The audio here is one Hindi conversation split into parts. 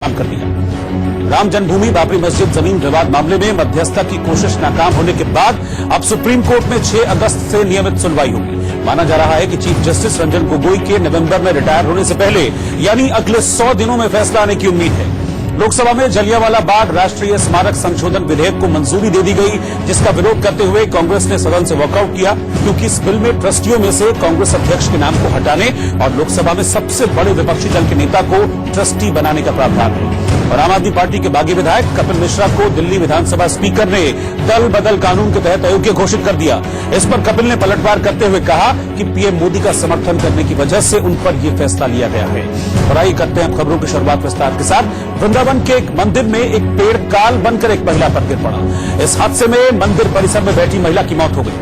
काम कर दिया। राम जन्मभूमि बाबरी मस्जिद जमीन विवाद मामले में मध्यस्थता की कोशिश नाकाम होने के बाद अब सुप्रीम कोर्ट में 6 अगस्त से नियमित सुनवाई होगी। माना जा रहा है कि चीफ जस्टिस रंजन गोगोई के नवंबर में रिटायर होने से पहले यानी अगले 100 दिनों में फैसला आने की उम्मीद है। लोकसभा में जलियांवाला बाग राष्ट्रीय स्मारक संशोधन विधेयक को मंजूरी दे दी गई, जिसका विरोध करते हुए कांग्रेस ने सदन से वॉकआउट किया, क्योंकि इस बिल में ट्रस्टियों में से कांग्रेस अध्यक्ष के नाम को हटाने और लोकसभा में सबसे बड़े विपक्षी दल के नेता को ट्रस्टी बनाने का प्रावधान है। और आम आदमी पार्टी के बागी विधायक कपिल मिश्रा को दिल्ली विधानसभा स्पीकर ने दल बदल कानून के तहत अयोग्य घोषित कर दिया। इस पर कपिल ने पलटवार करते हुए कहा कि पीएम मोदी का समर्थन करने की वजह से उन पर यह फैसला लिया गया है। और आइए करते हैं खबरों की शुरुआत विस्तार के साथ। वृंदावन के एक मंदिर में एक पेड़ काल बनकर एक महिला पर गिर पड़ा। इस हादसे में मंदिर परिसर में बैठी महिला की मौत हो गई,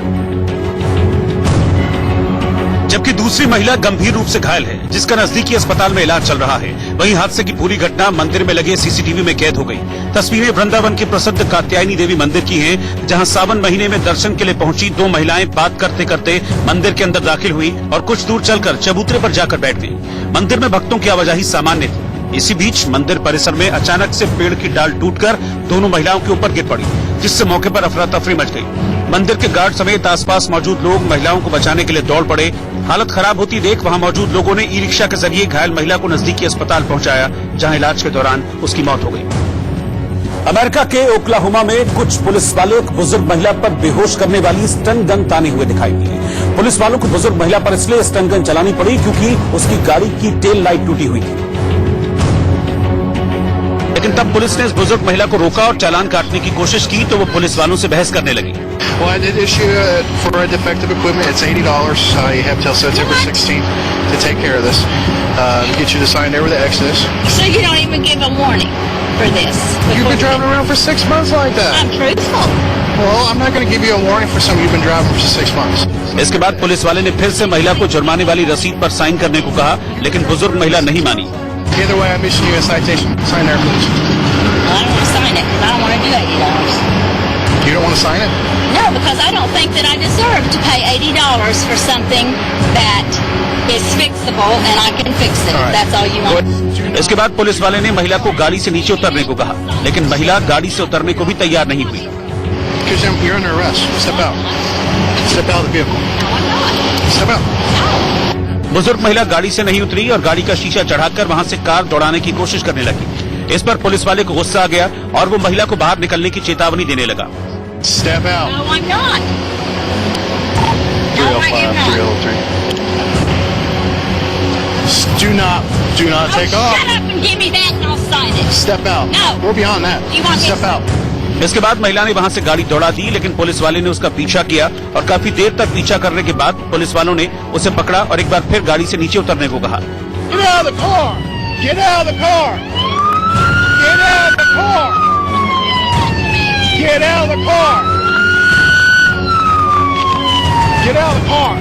जबकि दूसरी महिला गंभीर रूप से घायल है, जिसका नजदीकी अस्पताल में इलाज चल रहा है। वहीं हादसे की पूरी घटना मंदिर में लगे सीसीटीवी में कैद हो गई। तस्वीरें वृंदावन के प्रसिद्ध कात्यायनी देवी मंदिर की हैं, जहां सावन महीने में दर्शन के लिए पहुंची 2 महिलाएं बात करते करते मंदिर के अंदर दाखिल हुई और कुछ दूर चलकर चबूतरे पर जाकर बैठ गई। मंदिर में भक्तों की आवाजाही सामान्य थी। इसी बीच मंदिर परिसर में अचानक से पेड़ की डाल टूटकर दोनों महिलाओं के ऊपर गिर पड़ी, जिससे मौके पर अफरा तफरी मच गई। मंदिर के गार्ड समेत आसपास मौजूद लोग महिलाओं को बचाने के लिए दौड़ पड़े। हालत खराब होती देख वहां मौजूद लोगों ने ई रिक्शा के जरिए घायल महिला को नजदीकी अस्पताल पहुंचाया, जहां इलाज के दौरान उसकी मौत हो गई। अमेरिका के ओक्लाहोमा में कुछ पुलिस वाले एक बुजुर्ग महिला पर बेहोश करने वाली स्टन गन ताने हुए दिखाई दिए। पुलिस वालों को बुजुर्ग महिला पर इसलिए स्टन गन चलानी पड़ी क्योंकि उसकी गाड़ी की टेल लाइट टूटी हुई थी। लेकिन तब पुलिस ने इस बुजुर्ग महिला को रोका और चालान काटने की कोशिश की तो वो पुलिस वालों से बहस करने लगी। Well, I did issue for defective equipment. It's $80. You have till September 16th to take care of this. Get you to sign there with the Exodus. So you don't even give a warning for this? You've been driving around for 6 months like that. I'm truthful. Well, I'm not going to give you a warning for something you've been driving for 6 months. इसके बाद पुलिस वाले ने फिर से महिला को जुर्माने वाली रसीद पर साइन करने को कहा, लेकिन बुजुर्ग महिला नहीं मानी। Either way, I'm issuing you a citation. Sign there, please. I don't want to sign it because I don't want to do $80. You don't want to sign it? No, because I don't think that I deserve to pay $80 for something that is fixable and I can fix it. All right. That's all you want. इसके बाद पुलिस वाले ने महिला को गाड़ी से नीचे उतरने को कहा, लेकिन महिला गाड़ी से उतरने को भी तैयार नहीं हुई। Because you're under arrest. Step out. Step out of the vehicle. Step out. बुजुर्ग महिला गाड़ी से नहीं उतरी और गाड़ी का शीशा चढ़ाकर वहां से कार दौड़ाने की कोशिश करने लगी। इस पर पुलिस वाले को गुस्सा आ गया और वो महिला को बाहर निकलने की चेतावनी देने लगा। Step out. No, I'm not. No, I 305, am not. 303. Do not take Oh, off. shut up and give me that and I'll sign it. Step out. No. We're beyond that. You want Step this? out. इसके बाद महिला ने वहां से गाड़ी दौड़ा दी, लेकिन पुलिस वाले ने उसका पीछा किया और काफी देर तक पीछा करने के बाद पुलिस वालों ने उसे पकड़ा और एक बार फिर गाड़ी से नीचे उतरने को कहा। Get out of the car! Get out of the car! Get out of the car! Get out of the car! Get out of the car!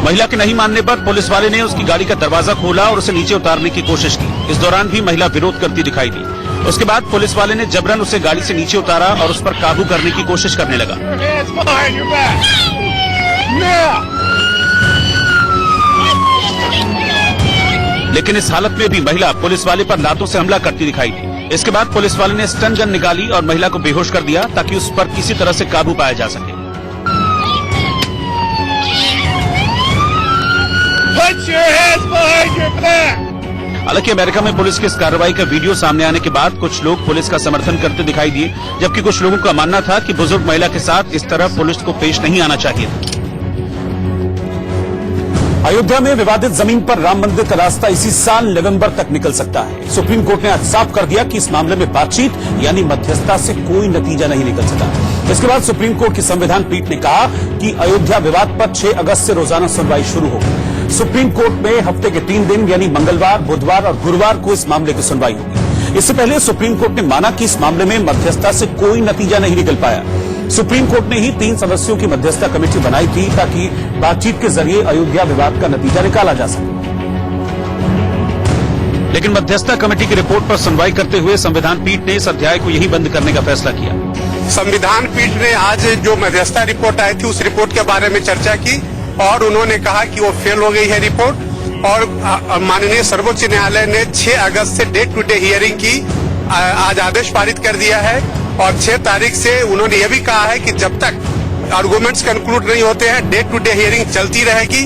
महिला के नहीं मानने पर पुलिस वाले ने उसकी गाड़ी का दरवाजा खोला और उसे नीचे उतारने की कोशिश की। इस दौरान भी महिला विरोध करती दिखाई दी। उसके बाद पुलिस वाले ने जबरन उसे गाड़ी से नीचे उतारा और उस पर काबू करने की कोशिश करने लगा। Your hands behind your back! Now! लेकिन इस हालत में भी महिला पुलिस वाले पर लातों से हमला करती दिखाई दी। इसके बाद पुलिस वाले ने स्टन गन निकाली और महिला को बेहोश कर दिया ताकि उस पर किसी तरह से काबू पाया जा सके। Put your hands behind your back! हालांकि अमेरिका में पुलिस की इस कार्रवाई का वीडियो सामने आने के बाद कुछ लोग पुलिस का समर्थन करते दिखाई दिए, जबकि कुछ लोगों का मानना था कि बुजुर्ग महिला के साथ इस तरह पुलिस को पेश नहीं आना चाहिए था। अयोध्या में विवादित जमीन पर राम मंदिर का रास्ता इसी साल नवंबर तक निकल सकता है। सुप्रीम कोर्ट ने आज साफ कर दिया कि इस मामले में बातचीत यानी मध्यस्थता से कोई नतीजा नहीं निकल सका। इसके बाद सुप्रीम कोर्ट की संविधान पीठ ने कहा कि अयोध्या विवाद पर 6 अगस्त से रोजाना सुनवाई शुरू होगी। सुप्रीम कोर्ट में हफ्ते के 3 दिन यानी मंगलवार, बुधवार और गुरुवार को इस मामले की सुनवाई होगी। इससे पहले सुप्रीम कोर्ट ने माना कि इस मामले में मध्यस्थता से कोई नतीजा नहीं निकल पाया। सुप्रीम कोर्ट ने ही 3 सदस्यों की मध्यस्थता कमेटी बनाई थी ताकि बातचीत के जरिए अयोध्या विवाद का नतीजा निकाला जा सके। लेकिन मध्यस्थता कमेटी की रिपोर्ट पर सुनवाई करते हुए संविधान पीठ ने इस अध्याय को यहीं बंद करने का फैसला किया। संविधान पीठ ने आज जो मध्यस्थता रिपोर्ट आई थी उस रिपोर्ट के बारे में चर्चा की और उन्होंने कहा कि वो फेल हो गई है रिपोर्ट और माननीय सर्वोच्च न्यायालय ने 6 अगस्त से डे टू डे हियरिंग की आज आदेश पारित कर दिया है और 6 तारीख से उन्होंने यह भी कहा है कि जब तक आर्गुमेंट्स कंक्लूड नहीं होते हैं डे टू डे हियरिंग चलती रहेगी।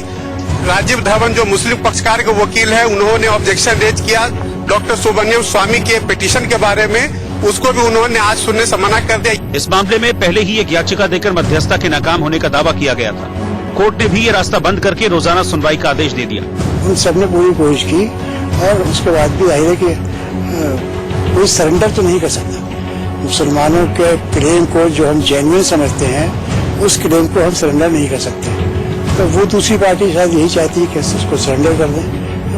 राजीव धवन जो मुस्लिम पक्षकार के वकील है उन्होंने ऑब्जेक्शन रेज किया डॉक्टर सुब्रमण्यम स्वामी के पिटीशन के बारे में, उसको भी उन्होंने आज सुनने से मना कर दिया। इस मामले में पहले ही एक याचिका देकर मध्यस्थता के नाकाम होने का दावा किया गया था। कोर्ट ने भी ये रास्ता बंद करके रोजाना सुनवाई का आदेश दे दिया। उन सबने पूरी कोशिश की और उसके बाद भी जाहिर है कि कोई सरेंडर तो नहीं कर सकता। मुसलमानों के क्लेम को जो हम जेन्युइन समझते हैं उस क्लेम को हम सरेंडर नहीं कर सकते। तो वो दूसरी पार्टी शायद यही चाहती है कि इसको सरेंडर कर दें,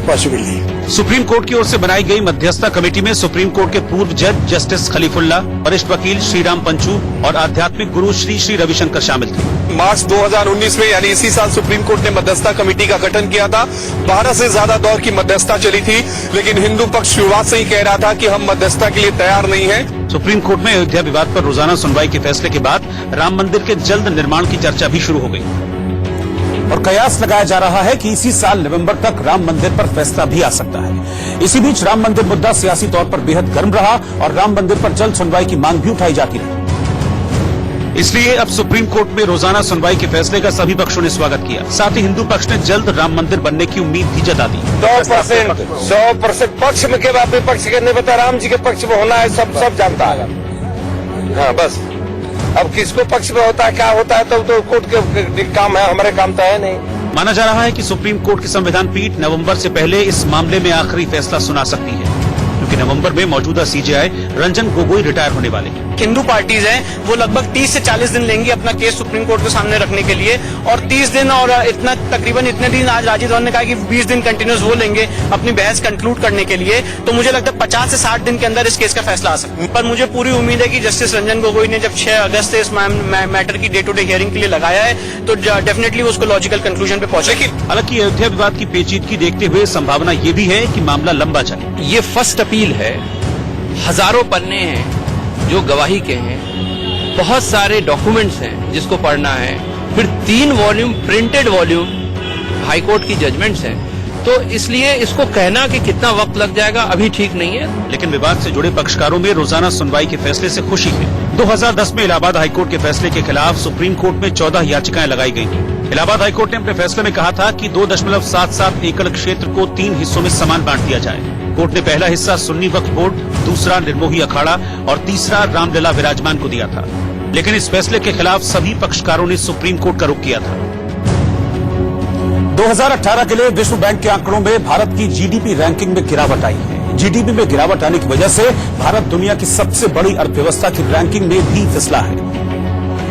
पॉसिबल नहीं। सुप्रीम कोर्ट की ओर से बनाई गई मध्यस्थता कमेटी में सुप्रीम कोर्ट के पूर्व जज जस्टिस खलीफुल्ला, वरिष्ठ वकील श्रीराम पंचू और आध्यात्मिक गुरु श्री श्री रविशंकर शामिल थे। मार्च 2019 में यानी इसी साल सुप्रीम कोर्ट ने मध्यस्थता कमेटी का गठन किया था। 12 से ज्यादा दौर की मध्यस्थता चली थी, लेकिन हिंदू पक्ष शुरुआत से ही कह रहा था कि हम मध्यस्थता के लिए तैयार नहीं है। सुप्रीम कोर्ट में अयोध्या विवाद पर रोजाना सुनवाई के फैसले के बाद राम मंदिर के जल्द निर्माण की चर्चा भी शुरू हो गई और कयास लगाया जा रहा है कि इसी साल नवंबर तक राम मंदिर पर फैसला भी आ सकता है। इसी बीच राम मंदिर मुद्दा सियासी तौर पर बेहद गर्म रहा और राम मंदिर पर जल्द सुनवाई की मांग भी उठाई जाती रही। इसलिए अब सुप्रीम कोर्ट में रोजाना सुनवाई के फैसले का सभी पक्षों ने स्वागत किया। साथ ही हिंदू पक्ष ने जल्द राम मंदिर बनने की उम्मीद भी जता दी। 100% पक्ष में के बाद विपक्ष के नहीं बता, राम जी के पक्ष में होना है, सब जानता है। हाँ बस अब किसको पक्ष में होता है क्या होता है तो कोर्ट के काम है, हमारे काम तो है नहीं। माना जा रहा है कि सुप्रीम कोर्ट की संविधान पीठ नवंबर से पहले इस मामले में आखिरी फैसला सुना सकती है, क्योंकि नवंबर में मौजूदा सीजेआई रंजन गोगोई रिटायर होने वाले हैं। हिंदू पार्टीज हैं वो लगभग 30 से 40 दिन लेंगी अपना केस सुप्रीम कोर्ट के सामने रखने के लिए, और 30 दिन और इतना तकरीबन इतने दिन आज राजीव धवन ने कहा कि 20 दिन कंटिन्यूस वो लेंगे अपनी बहस कंक्लूड करने के लिए। तो मुझे लगता है 50 से 60 दिन के अंदर इस केस का फैसला आ सकता है। पर मुझे पूरी उम्मीद है कि जस्टिस रंजन गोगोई ने जब 6 अगस्त से इस मैटर की डे टू डे हियरिंग के लिए लगाया है तो डेफिनेटली उसको लॉजिकल कंक्लूजन पे पहुंचेगी। हालांकि अयोध्या विवाद की पेचीदगी देखते हुए संभावना ये भी है कि मामला लंबा चले। ये फर्स्ट अपील है, हजारों पन्ने हैं जो गवाही के हैं, बहुत सारे डॉक्यूमेंट्स हैं जिसको पढ़ना है, फिर 3 वॉल्यूम प्रिंटेड वॉल्यूम हाईकोर्ट की जजमेंट्स हैं। तो इसलिए इसको कहना कि कितना वक्त लग जाएगा अभी ठीक नहीं है। लेकिन विवाद से जुड़े पक्षकारों में रोजाना सुनवाई के फैसले से खुशी है। 2010 में इलाहाबाद हाईकोर्ट के फैसले के खिलाफ सुप्रीम कोर्ट में 14 याचिकाएं लगाई गई थी। इलाहाबाद हाईकोर्ट ने अपने फैसले में कहा था कि 2.77 एकड़ क्षेत्र को 3 हिस्सों में समान बांट दिया जाए। कोर्ट ने पहला हिस्सा सुन्नी वक्फ बोर्ड, दूसरा निर्मोही अखाड़ा और तीसरा रामलला विराजमान को दिया था। लेकिन इस फैसले के खिलाफ सभी पक्षकारों ने सुप्रीम कोर्ट का रुख किया था। 2018 के लिए विश्व बैंक के आंकड़ों में भारत की जीडीपी रैंकिंग में गिरावट आई है। जीडीपी में गिरावट आने की वजह से भारत दुनिया की सबसे बड़ी अर्थव्यवस्था की रैंकिंग में भी फिसला है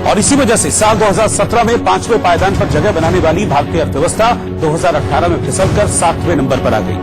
और इसी वजह से साल 2017 में 5वें पायदान पर जगह बनाने वाली भारतीय अर्थव्यवस्था 2018 में फिसलकर 7वें नंबर पर आ गई।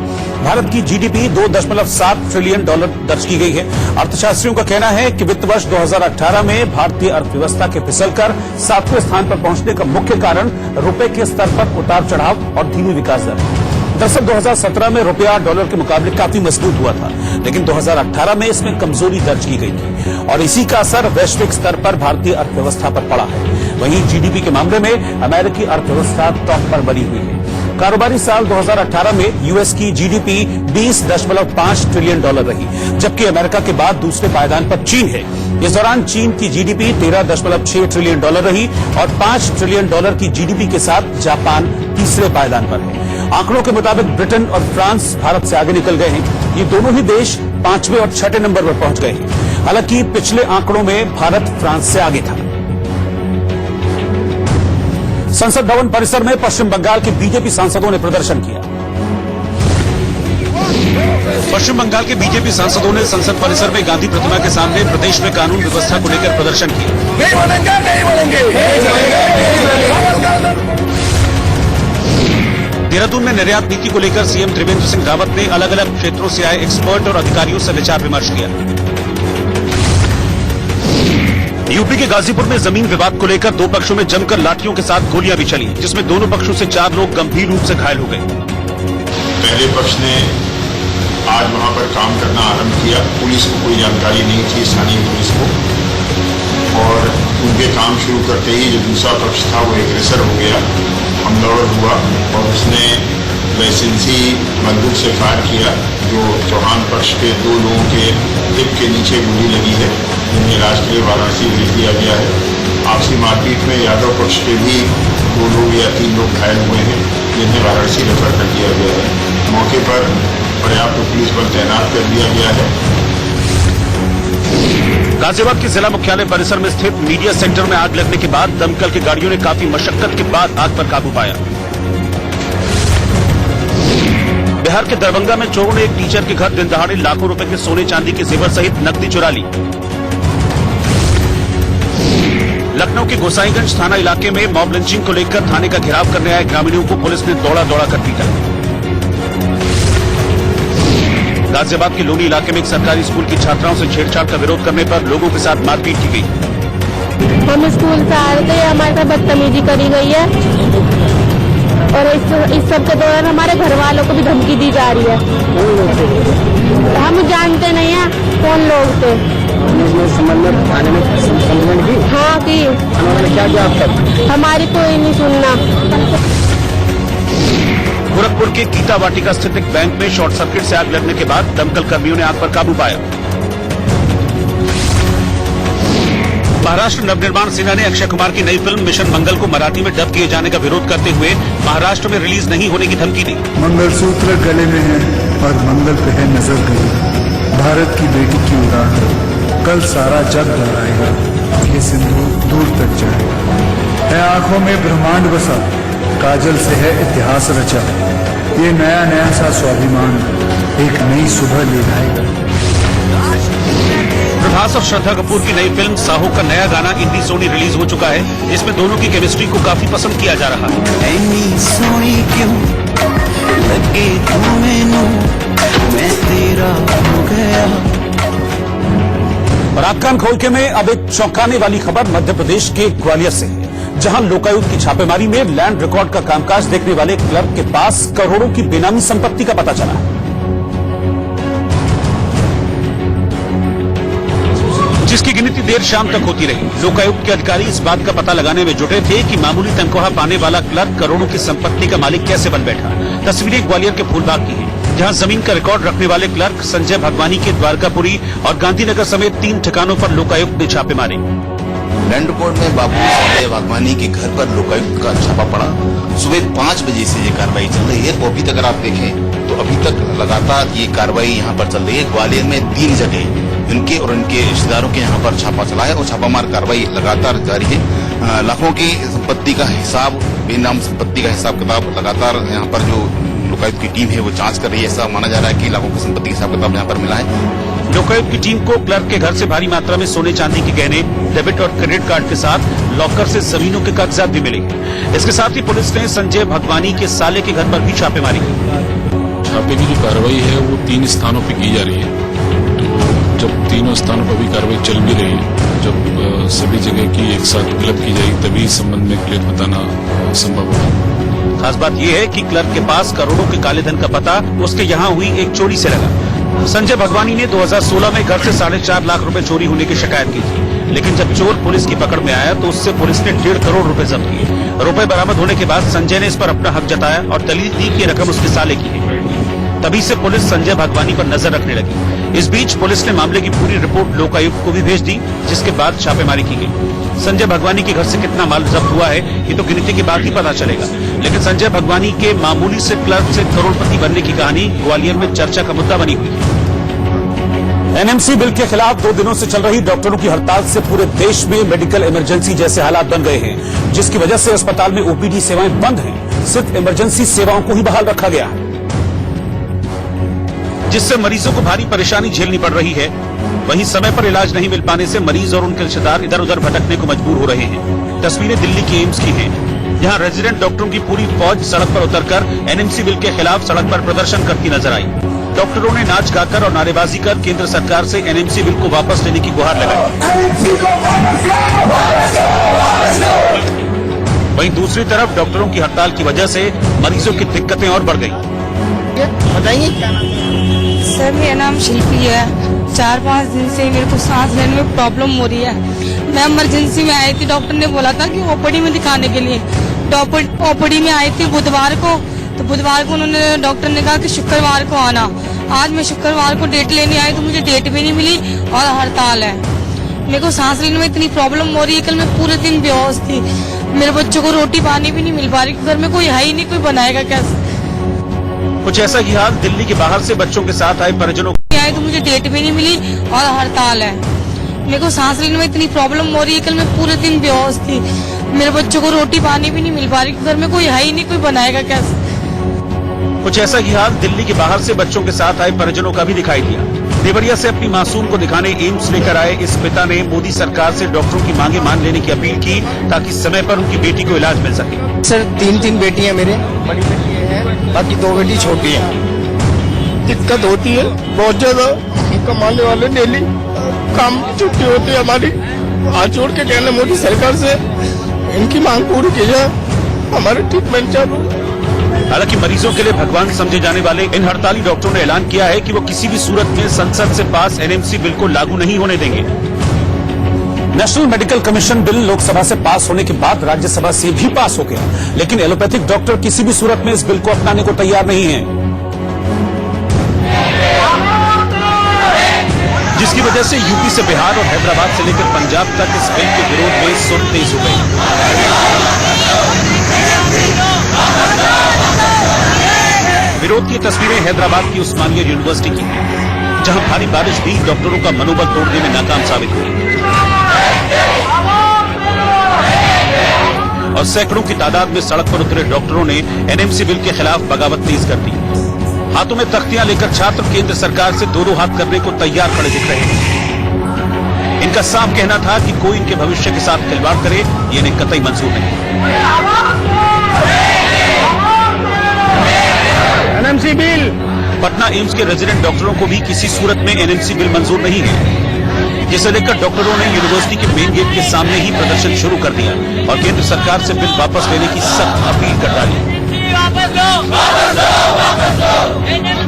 भारत की जीडीपी $2.7 ट्रिलियन दर्ज की गई है। अर्थशास्त्रियों का कहना है कि वित्त वर्ष 2018 में भारतीय अर्थव्यवस्था के फिसलकर 7वें स्थान पर पहुंचने का मुख्य कारण रुपए के स्तर पर उतार चढ़ाव और धीमी विकास दर है। दरअसल 2017 में रुपया डॉलर के मुकाबले काफी मजबूत हुआ था, लेकिन 2018 में इसमें कमजोरी दर्ज की गई थी और इसी का असर वैश्विक स्तर पर भारतीय अर्थव्यवस्था पर पड़ा है। वहीं जीडीपी के मामले में अमेरिकी अर्थव्यवस्था टॉप पर बनी हुई है। कारोबारी साल 2018 में यूएस की जीडीपी $20.5 ट्रिलियन रही, जबकि अमेरिका के बाद दूसरे पायदान पर चीन है। इस दौरान चीन की जीडीपी $13.6 ट्रिलियन रही और $5 ट्रिलियन की जीडीपी के साथ जापान तीसरे पायदान पर है। आंकड़ों के मुताबिक ब्रिटेन और फ्रांस भारत से आगे निकल गए हैं। ये दोनों ही देश 5वें और 6ठे नंबर पर पहुंच गए हैं। हालांकि पिछले आंकड़ों में भारत फ्रांस से आगे था। संसद भवन परिसर में पश्चिम बंगाल के बीजेपी सांसदों ने प्रदर्शन किया। पश्चिम बंगाल के बीजेपी सांसदों ने संसद परिसर में गांधी प्रतिमा के सामने प्रदेश में कानून व्यवस्था को लेकर प्रदर्शन किया। देहरादून में निर्यात नीति को लेकर सीएम त्रिवेंद्र सिंह रावत ने अलग अलग क्षेत्रों से आए एक्सपर्ट और अधिकारियों से विचार विमर्श किया। यूपी के गाजीपुर में जमीन विवाद को लेकर 2 पक्षों में जमकर लाठियों के साथ गोलियां भी चली, जिसमें दोनों पक्षों से 4 लोग गंभीर रूप से घायल हो गए। पहले पक्ष ने आज वहां पर काम करना आरंभ किया। पुलिस को कोई जानकारी नहीं थी, स्थानीय पुलिस को, और उनके काम शुरू करते ही जो दूसरा पक्ष था वो एग्रेसर हो गया, हमलावर हुआ और उसने लाइसेंसी बंदूक से फायर किया, जो चौहान पक्ष के 2 लोगों के हिप के नीचे गोली लगी है, जिन्हें इलाज के लिए वाराणसी भेज दिया गया है। आपसी मारपीट में यादव पक्ष के भी 2 लोग या 3 लोग घायल हुए हैं, जिन्हें वाराणसी रेफर कर दिया गया है। मौके पर पर्याप्त पुलिस बल तैनात कर दिया गया है। गाजियाबाद के जिला मुख्यालय परिसर में स्थित मीडिया सेंटर में आग लगने के बाद दमकल की गाड़ियों ने काफी मशक्कत के बाद आग पर काबू पाया। बिहार के दरभंगा में चोरों ने एक टीचर के घर दिन दहाड़े लाखों रुपए के सोने चांदी के जेवर सहित नकदी चुरा ली। लखनऊ के गोसाईगंज थाना इलाके में मॉब लिंचिंग को लेकर थाने का घेराव करने आए ग्रामीणों को पुलिस ने दौड़ा कर पीटा। गाजियाबाद के लोनी इलाके में एक सरकारी स्कूल की छात्राओं से छेड़छाड़ का विरोध करने पर लोगों के साथ मारपीट की गई। हम स्कूल से आ रहे थे, हमारे साथ बदतमीजी करी गई है और इस सब के दौरान हमारे घर वालों को भी धमकी दी जा रही है। हम जानते नहीं है कौन लोग थे। थाने में कंप्लेंट की? हाँ की। क्या किया आप तक? हमारी कोई नहीं सुनना। गोरखपुर के गीता वाटिका स्थित एक बैंक में शॉर्ट सर्किट से आग लगने के बाद दमकल कर्मियों ने आग पर काबू पाया। महाराष्ट्र नवनिर्माण सेना ने अक्षय कुमार की नई फिल्म मिशन मंगल को मराठी में डब किए जाने का विरोध करते हुए महाराष्ट्र में रिलीज नहीं होने की धमकी दी। मंगलसूत्र गले में है और मंगल पे है नजर गई। भारत की बेटी की उड़ान कल सारा जग दोहराएगा, ये सिंदूर दूर तक जाएगा। है आंखों में ब्रह्मांड बसा, काजल से है इतिहास रचा। ये नया सा स्वाभिमान एक नई सुबह ले आएगा। प्रभास और श्रद्धा कपूर की नई फिल्म साहो का नया गाना इंडी सोनी रिलीज हो चुका है। इसमें दोनों की केमिस्ट्री को काफी पसंद किया जा रहा है। और आकान खोलके में अब एक चौंकाने वाली खबर मध्य प्रदेश के ग्वालियर से है, जहां लोकायुक्त की छापेमारी में लैंड रिकॉर्ड का कामकाज देखने वाले क्लर्क के पास करोड़ों की बेनामी संपत्ति का पता चला। जिसकी गिनती देर शाम तक होती रही। लोकायुक्त के अधिकारी इस बात का पता लगाने में जुटे थे कि मामूली तनख्वाह पाने वाला क्लर्क करोड़ों की संपत्ति का मालिक कैसे बन बैठा। तस्वीरें ग्वालियर के फूलबाग की हैं, जहां जमीन का रिकॉर्ड रखने वाले क्लर्क संजय भगवानी के द्वारकापुरी और गांधीनगर समेत 3 ठिकानों पर लोकायुक्त ने छापे मारे। लैंड रिकॉर्ड में बाबू संजय भगवानी के घर पर लोकायुक्त का छापा पड़ा। सुबह 5 बजे से ये कार्रवाई चल रही है। तो अभी तक अगर आप देखें तो अभी तक लगातार ये कार्रवाई यहाँ पर चल रही है। ग्वालियर में 3 जगह इनके और इनके रिश्तेदारों के यहाँ पर छापा चला है और छापामार कार्रवाई लगातार जारी है। लाखों की संपत्ति का हिसाब, बेनाम संपत्ति का हिसाब किताब लगातार यहाँ पर जो लोकायुक्त की टीम है वो जांच कर रही है। ऐसा माना जा रहा है कि लाखों की संपत्ति का हिसाब किताब यहाँ पर मिला है। लोकायुक्त की टीम को क्लर्क के घर से भारी मात्रा में सोने चांदी के गहने, डेबिट और क्रेडिट कार्ड के साथ लॉकर से जमीनों के कागजात भी मिले। इसके साथ ही पुलिस ने संजय भगवानी के साले के घर पर भी छापेमारी की। छापे की जो कार्रवाई है वो 3 स्थानों पर की जा रही है। तो जब तीनों स्थानों पर भी कार्रवाई चल भी रही है, जब सभी जगह की एक साथ क्लब की जाएगी तभी इस संबंध में क्लियर बताना संभव होगा। खास बात यह है कि क्लर्क के पास करोड़ों के काले धन का पता उसके यहाँ हुई एक चोरी से लगा। संजय भगवानी ने 2016 में घर से 4.5 लाख रुपए चोरी होने की शिकायत की थी, लेकिन जब चोर पुलिस की पकड़ में आया तो उससे पुलिस ने 1.5 करोड़ रुपए जब्त किए। रुपए बरामद होने के बाद संजय ने इस पर अपना हक जताया और दलील दी कि रकम उसके साले की है। तभी से पुलिस संजय भगवानी पर नजर रखने लगी। इस बीच पुलिस ने मामले की पूरी रिपोर्ट लोकायुक्त को भी भेज दी, जिसके बाद छापेमारी की गई। संजय भगवानी के घर से कितना माल जब्त हुआ है ये तो गिनती के बाद ही पता चलेगा, लेकिन संजय भगवानी के मामूली से क्लर्क से करोड़पति बनने की कहानी ग्वालियर में चर्चा का मुद्दा बनी हुई है। एनएमसी बिल के खिलाफ 2 दिनों से चल रही डॉक्टरों की हड़ताल से पूरे देश में मेडिकल इमरजेंसी जैसे हालात बन गए हैं, जिसकी वजह से अस्पताल में ओपीडी सेवाएं बंद हैं। सिर्फ इमरजेंसी सेवाओं को ही बहाल रखा गया है, जिससे मरीजों को भारी परेशानी झेलनी पड़ रही है। वहीं समय पर इलाज नहीं मिल पाने से मरीज और उनके रिश्तेदार इधर उधर भटकने को मजबूर हो रहे हैं। तस्वीरें दिल्ली के एम्स की हैं, जहां रेजिडेंट डॉक्टरों की पूरी फौज सड़क पर उतरकर एनएमसी बिल के खिलाफ सड़क पर प्रदर्शन करती नजर आई। डॉक्टरों ने नाच गाकर और नारेबाजी कर केंद्र सरकार से एनएमसी बिल को वापस लेने की गुहार लगाई। वहीं दूसरी तरफ डॉक्टरों की हड़ताल की वजह से मरीजों की दिक्कतें और बढ़ गई। बताइए क्या नाम है? सर मेरा नाम शिल्पी है। 4-5 दिन से मेरे को सांस लेने में प्रॉब्लम हो रही है। मैं इमरजेंसी में आई थी, डॉक्टर ने बोला था कि ओपीडी में दिखाने के लिए। ओपीडी में आई थी बुधवार को, तो बुधवार को उन्होंने डॉक्टर ने कहा कि शुक्रवार को आना। आज मैं शुक्रवार को डेट लेने आई तो मुझे डेट भी नहीं मिली और हड़ताल है। मेरे को सांस लेने में इतनी प्रॉब्लम हो रही है, कल मैं पूरे दिन बेहोश थी। मेरे बच्चों को रोटी पानी भी नहीं मिल पा रही, घर में कोई है ही नहीं, कोई बनाएगा कैसे। कुछ ऐसा ही हाल दिल्ली के बाहर से बच्चों के साथ आए परिजनों आई तो मुझे डेट भी नहीं मिली और हड़ताल है। मेरे को सांस लेने में इतनी प्रॉब्लम हो रही है, कल मैं पूरे दिन बेहोश थी। मेरे बच्चों को रोटी पानी भी नहीं मिल पा रही, घर में कोई है ही नहीं, कोई बनाएगा कैसे। कुछ ऐसा ही हाल दिल्ली के बाहर से बच्चों के साथ आए परिजनों का भी दिखाई दिया। देवरिया से अपनी मासूम को दिखाने एम्स लेकर आए इस पिता ने मोदी सरकार से डॉक्टरों की मांगे मान लेने की अपील की ताकि समय पर उनकी बेटी को इलाज मिल सके। सर 3 बेटियां मेरे, बड़ी बेटी है, बाकी 2 बेटी छोटी है। दिक्कत होती है बहुत ज्यादा, कमाने वाले डेली काम छुट्टी होती है हमारी। हाथ जोड़ के कहना मोदी सरकार से इनकी मांग पूरी की जाए, हमारे ट्रीटमेंट चालू। हालांकि मरीजों के लिए भगवान समझे जाने वाले इन हड़ताली डॉक्टरों ने ऐलान किया है कि वो किसी भी सूरत में संसद से पास एनएमसी बिल को लागू नहीं होने देंगे। National medical commission bill Lok Sabha से पास होने के बाद राज्यसभा से भी पास हो गया, लेकिन एलोपैथिक डॉक्टर किसी भी सूरत में इस बिल को अपनाने को तैयार नहीं है, जिसकी वजह से यूपी से बिहार और हैदराबाद से लेकर पंजाब तक इस बिल के विरोध में सुर तेज हो गई। विरोध की तस्वीरें हैदराबाद की उस्मानिया यूनिवर्सिटी की, जहां भारी बारिश भी डॉक्टरों का मनोबल तोड़ने में नाकाम साबित हुई और सैकड़ों की तादाद में सड़क पर उतरे डॉक्टरों ने एनएमसी बिल के खिलाफ बगावत तेज कर दी। हाथों में तख्तियां लेकर छात्र केंद्र सरकार से दो हाथ करने को तैयार खड़े दिख रहे हैं। इनका साफ कहना था कि कोई इनके भविष्य के साथ खिलवाड़ करे, ये इन्हें कतई मंजूर नहीं। एनएमसी बिल, पटना एम्स के रेजिडेंट डॉक्टरों को भी किसी सूरत में एनएमसी बिल मंजूर नहीं है, जिसे लेकर डॉक्टरों ने यूनिवर्सिटी के मेन गेट के सामने ही प्रदर्शन शुरू कर दिया और केंद्र सरकार से बिल वापस लेने की सख्त अपील कर डाली।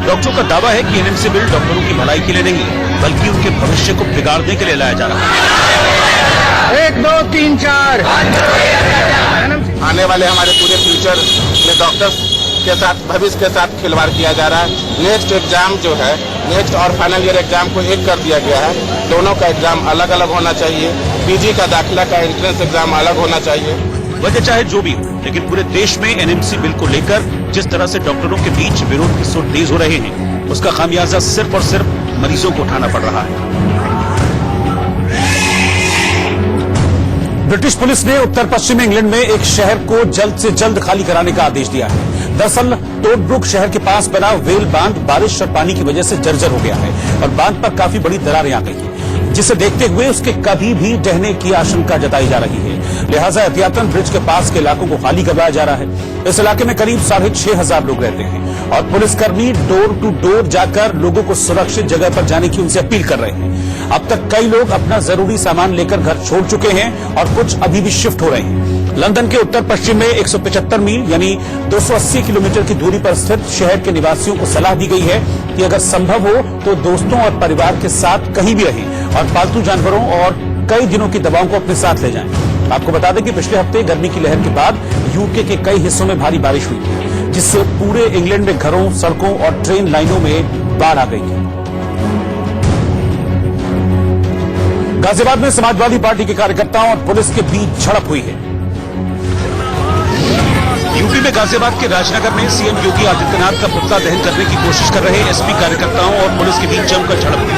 डॉक्टरों का दावा है कि एनएमसी बिल डॉक्टरों की भलाई के लिए नहीं, बल्कि उनके भविष्य को बिगाड़ने के लिए लाया जा रहा है। 1 2 3 4 आने वाले हमारे पूरे फ्यूचर में डॉक्टर्स के साथ, भविष्य के साथ खिलवाड़ किया जा रहा है। नेक्स्ट एग्जाम जो है, नेक्स्ट और फाइनल ईयर एग्जाम को एक कर दिया गया है। दोनों का एग्जाम अलग अलग होना चाहिए। पीजी का दाखिला का एंट्रेंस एग्जाम अलग होना चाहिए। वजह चाहे जो भी हो, लेकिन पूरे देश में एनएमसी बिल को लेकर जिस तरह से डॉक्टरों के बीच विरोध के सुर तेज हो रहे हैं, उसका खामियाजा सिर्फ और सिर्फ मरीजों को उठाना पड़ रहा है। ब्रिटिश पुलिस ने उत्तर पश्चिमी इंग्लैंड में एक शहर को जल्द से जल्द खाली कराने का आदेश दिया है। दरअसल टोटब्रुक शहर के पास बना वेल बांध बारिश और पानी की वजह से जर्जर हो गया है और बांध पर काफी बड़ी दरारें आ गई हैं, जिसे देखते हुए उसके कभी भी ढहने की आशंका जताई जा रही है। लिहाजा एहतियातन ब्रिज के पास के इलाकों को खाली करवाया जा रहा है। इस इलाके में करीब 6,500 लोग रहते हैं और पुलिसकर्मी डोर टू डोर जाकर लोगों को सुरक्षित जगह पर जाने की उनसे अपील कर रहे हैं। अब तक कई लोग अपना जरूरी सामान लेकर घर छोड़ चुके हैं और कुछ अभी भी शिफ्ट हो रहे हैं। लंदन के उत्तर पश्चिम में 175 मील यानी 280 किलोमीटर की दूरी पर स्थित शहर के निवासियों को सलाह दी गई है कि अगर संभव हो तो दोस्तों और परिवार के साथ कहीं भी रहें और पालतू जानवरों और कई दिनों की दवाओं को अपने साथ ले जाएं। आपको बता दें कि पिछले हफ्ते गर्मी की लहर के बाद यूके के कई हिस्सों में भारी बारिश हुई थी, जिससे पूरे इंग्लैंड में घरों, सड़कों और ट्रेन लाइनों में बाढ़ आ गई थी। गाजियाबाद में समाजवादी पार्टी के कार्यकर्ताओं और पुलिस के बीच झड़प हुई है। यूपी में गाजियाबाद के राजनगर में सीएम योगी आदित्यनाथ का पुतला दहन करने की कोशिश कर रहे एसपी कार्यकर्ताओं और पुलिस के बीच जमकर झड़प हुई।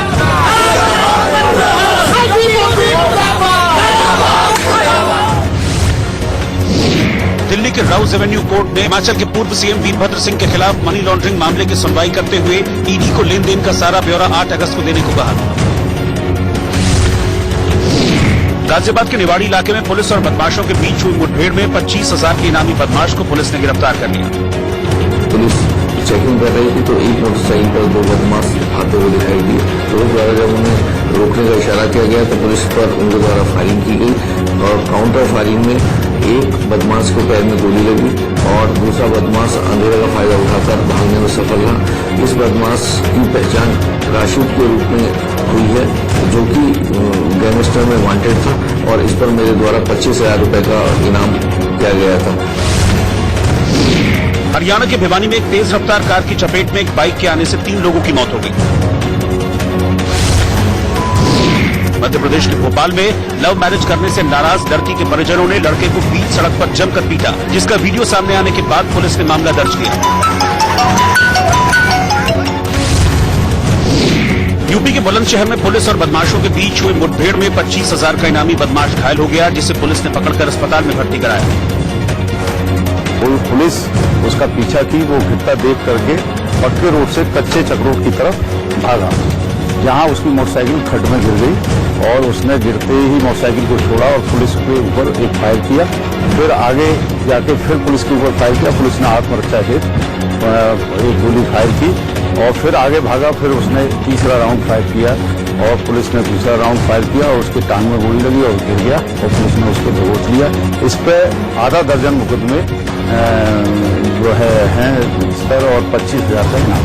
दिल्ली के राउज एवेन्यू कोर्ट ने हिमाचल के पूर्व सीएम वीरभद्र सिंह के खिलाफ मनी लॉन्ड्रिंग मामले की सुनवाई करते हुए ईडी को लेन देन का सारा ब्यौरा 8 अगस्त को देने को कहा। गाजियाबाद के निवाड़ी इलाके में पुलिस और बदमाशों के बीच हुई मुठभेड़ में 25,000 के इनामी बदमाश को पुलिस ने गिरफ्तार कर लिया। पुलिस चेकिंग कर रही थी तो एक मोटरसाइकिल पर 2 बदमाश आते हुए दिखाई दिए। पुलिस द्वारा जब उन्हें रोकने का इशारा किया गया तो पुलिस पर उनके द्वारा फायरिंग की गई और काउंटर फायरिंग में एक बदमाश को पैर में गोली लगी और दूसरा बदमाश अंधेरे का फायदा उठाकर भागने में सफल रहा। इस बदमाश की पहचान राशिद के रूप में हुई है, जो कि गैंगस्टर में वांटेड था और इस पर मेरे द्वारा 25,000 रुपए का इनाम किया गया था। हरियाणा के भिवानी में एक तेज रफ्तार कार की चपेट में एक बाइक के आने से 3 लोगों की मौत हो गई। मध्य प्रदेश के भोपाल में लव मैरिज करने से नाराज लड़की के परिजनों ने लड़के को बीच सड़क पर जमकर पीटा, जिसका वीडियो सामने आने के बाद पुलिस ने मामला दर्ज किया। यूपी के बुलंदशहर में पुलिस और बदमाशों के बीच हुई मुठभेड़ में 25,000 का इनामी बदमाश घायल हो गया, जिसे पुलिस ने पकड़कर अस्पताल में भर्ती कराया। पुलिस उसका पीछा की, वो गिरता देख करके पक्के रोड से कच्चे चक्रोट की तरफ भागा, जहां उसकी मोटरसाइकिल खड्ड में गिर गई और उसने गिरते ही मोटरसाइकिल को छोड़ा और पुलिस के ऊपर एक फायर किया। फिर आगे जाके फिर पुलिस के ऊपर फायर किया। पुलिस ने आत्मरक्षा हेतु एक गोली फायर की और फिर आगे भागा। फिर उसने तीसरा राउंड फायर किया और पुलिस ने दूसरा राउंड फायर किया और उसके टांग में गोली लगी और गिर गया और पुलिस ने उसको दबोच लिया। इस पर आधा दर्जन मुकदमे जो है स्तर और 25,000 का इनाम।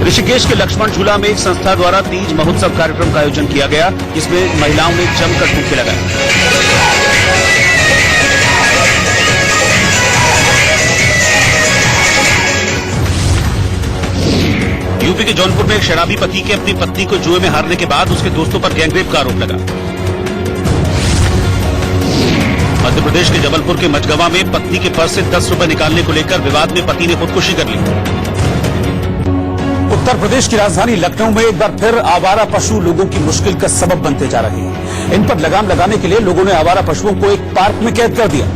ऋषिकेश के लक्ष्मण झूला में एक संस्था द्वारा तीज महोत्सव कार्यक्रम का आयोजन किया गया, जिसमें महिलाओं ने जमकर ठुमके लगाए। यूपी के जौनपुर में एक शराबी पति के अपनी पत्नी को जुए में हारने के बाद उसके दोस्तों पर गैंगरेप का आरोप लगा। मध्य प्रदेश के जबलपुर के मझगवा में पत्नी के पर्स से 10 रुपए निकालने को लेकर विवाद में पति ने खुदकुशी कर ली। उत्तर प्रदेश की राजधानी लखनऊ में एक बार फिर आवारा पशु लोगों की मुश्किल का सबब बनते जा रहे हैं। इन पर लगाम लगाने के लिए लोगों ने आवारा पशुओं को एक पार्क में कैद कर दिया,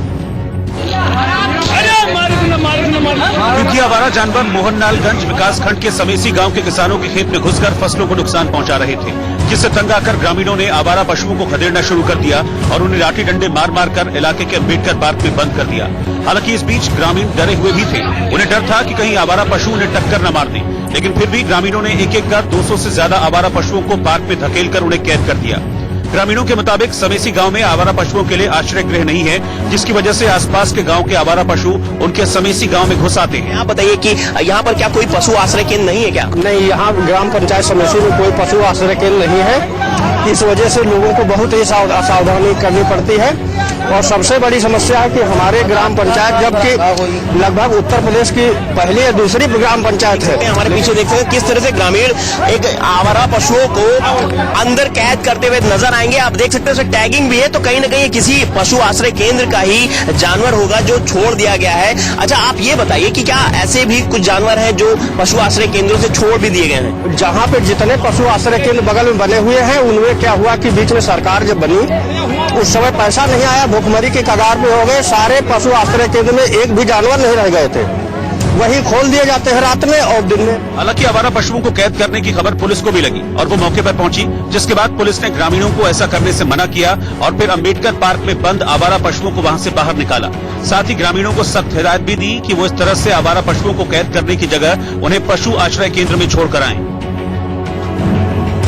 क्योंकि आवारा जानवर मोहनलालगंज विकासखंड के समेसी गांव के किसानों के खेत में घुसकर फसलों को नुकसान पहुंचा रहे थे, जिससे तंग आकर ग्रामीणों ने आवारा पशुओं को खदेड़ना शुरू कर दिया और उन्हें लाठी डंडे मार मार कर इलाके के अम्बेडकर पार्क में बंद कर दिया। हालांकि इस बीच ग्रामीण डरे हुए भी थे। उन्हें डर था कि कहीं आवारा पशु उन्हें टक्कर न मार दें, लेकिन फिर भी ग्रामीणों ने एक एक कर 200 से ज्यादा आवारा पशुओं को पार्क में धकेलकर उन्हें कैद कर दिया। ग्रामीणों के मुताबिक समेसी गांव में आवारा पशुओं के लिए आश्रय गृह नहीं है, जिसकी वजह से आसपास के गांव के आवारा पशु उनके समेसी गांव में घुस आते हैं। आप बताइए कि यहाँ पर क्या कोई पशु आश्रय केंद्र नहीं है क्या? नहीं, यहाँ ग्राम पंचायत समेसी में कोई पशु आश्रय केंद्र नहीं है। इस वजह से लोगों को बहुत ही सावधानी करनी पड़ती है और सबसे बड़ी समस्या है कि हमारे ग्राम पंचायत, जबकि लगभग उत्तर प्रदेश की पहली या दूसरी ग्राम पंचायत है। हमारे पीछे देखते हैं किस तरह से ग्रामीण एक आवारा पशुओं को अंदर कैद करते हुए नजर आएंगे। आप देख सकते हैं टैगिंग भी है, तो कहीं न कहीं किसी पशु आश्रय केंद्र का ही जानवर होगा जो छोड़ दिया गया है। अच्छा, आप ये बताइए कि क्या ऐसे भी कुछ जानवर हैं जो पशु आश्रय केंद्रों से छोड़ भी दिए गए हैं? जहाँ पे जितने पशु आश्रय केंद्र बगल में बने हुए हैं, उनमें क्या हुआ कि बीच में सरकार जब बनी उस समय पैसा नहीं आया, भुखमरी के कगार पे हो गए। सारे पशु आश्रय केंद्र में एक भी जानवर नहीं रह गए थे, वही खोल दिए जाते हैं रात में और दिन में। हालांकि आवारा पशुओं को कैद करने की खबर पुलिस को भी लगी और वो मौके पर पहुंची, जिसके बाद पुलिस ने ग्रामीणों को ऐसा करने से मना किया और फिर अम्बेडकर पार्क में बंद आवारा पशुओं को वहां से बाहर निकाला। साथ ही ग्रामीणों को सख्त हिदायत भी दी कि वो इस तरह से आवारा पशुओं को कैद करने की जगह उन्हें पशु आश्रय केंद्र में छोड़कर आएं।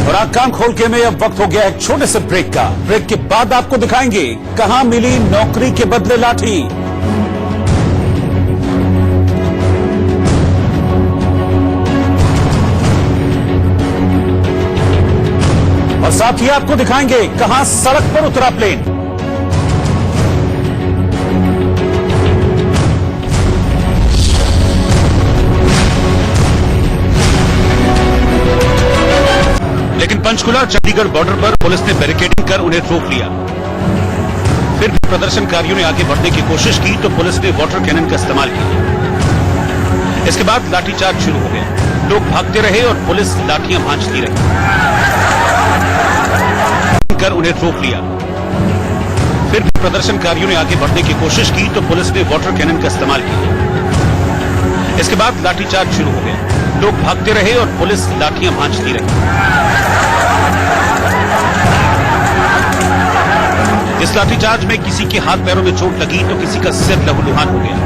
और आज कान खोल के में अब वक्त हो गया एक छोटे से ब्रेक का। ब्रेक के बाद आपको दिखाएंगे कहां मिली नौकरी के बदले लाठी। और साथ ही आपको दिखाएंगे कहां सड़क पर उतरा प्लेन। लेकिन पंचकुला चंडीगढ़ बॉर्डर पर पुलिस ने बैरिकेडिंग कर उन्हें रोक लिया। फिर भी प्रदर्शनकारियों ने आगे बढ़ने की कोशिश की तो पुलिस ने वाटर कैनन का इस्तेमाल किया। इसके बाद लाठीचार्ज शुरू हो गया। लोग भागते रहे और पुलिस लाठियां भांजती रही, कर उन्हें रोक लिया। फिर भी प्रदर्शनकारियों ने आगे बढ़ने की कोशिश की तो पुलिस ने वाटर कैनन का इस्तेमाल किया। इसके बाद लाठीचार्ज शुरू हो गया। लोग भागते रहे और पुलिस लाठियां भांजती रही। इस लाठीचार्ज में किसी के हाथ पैरों में चोट लगी तो किसी का सिर लहूलुहान हो गया।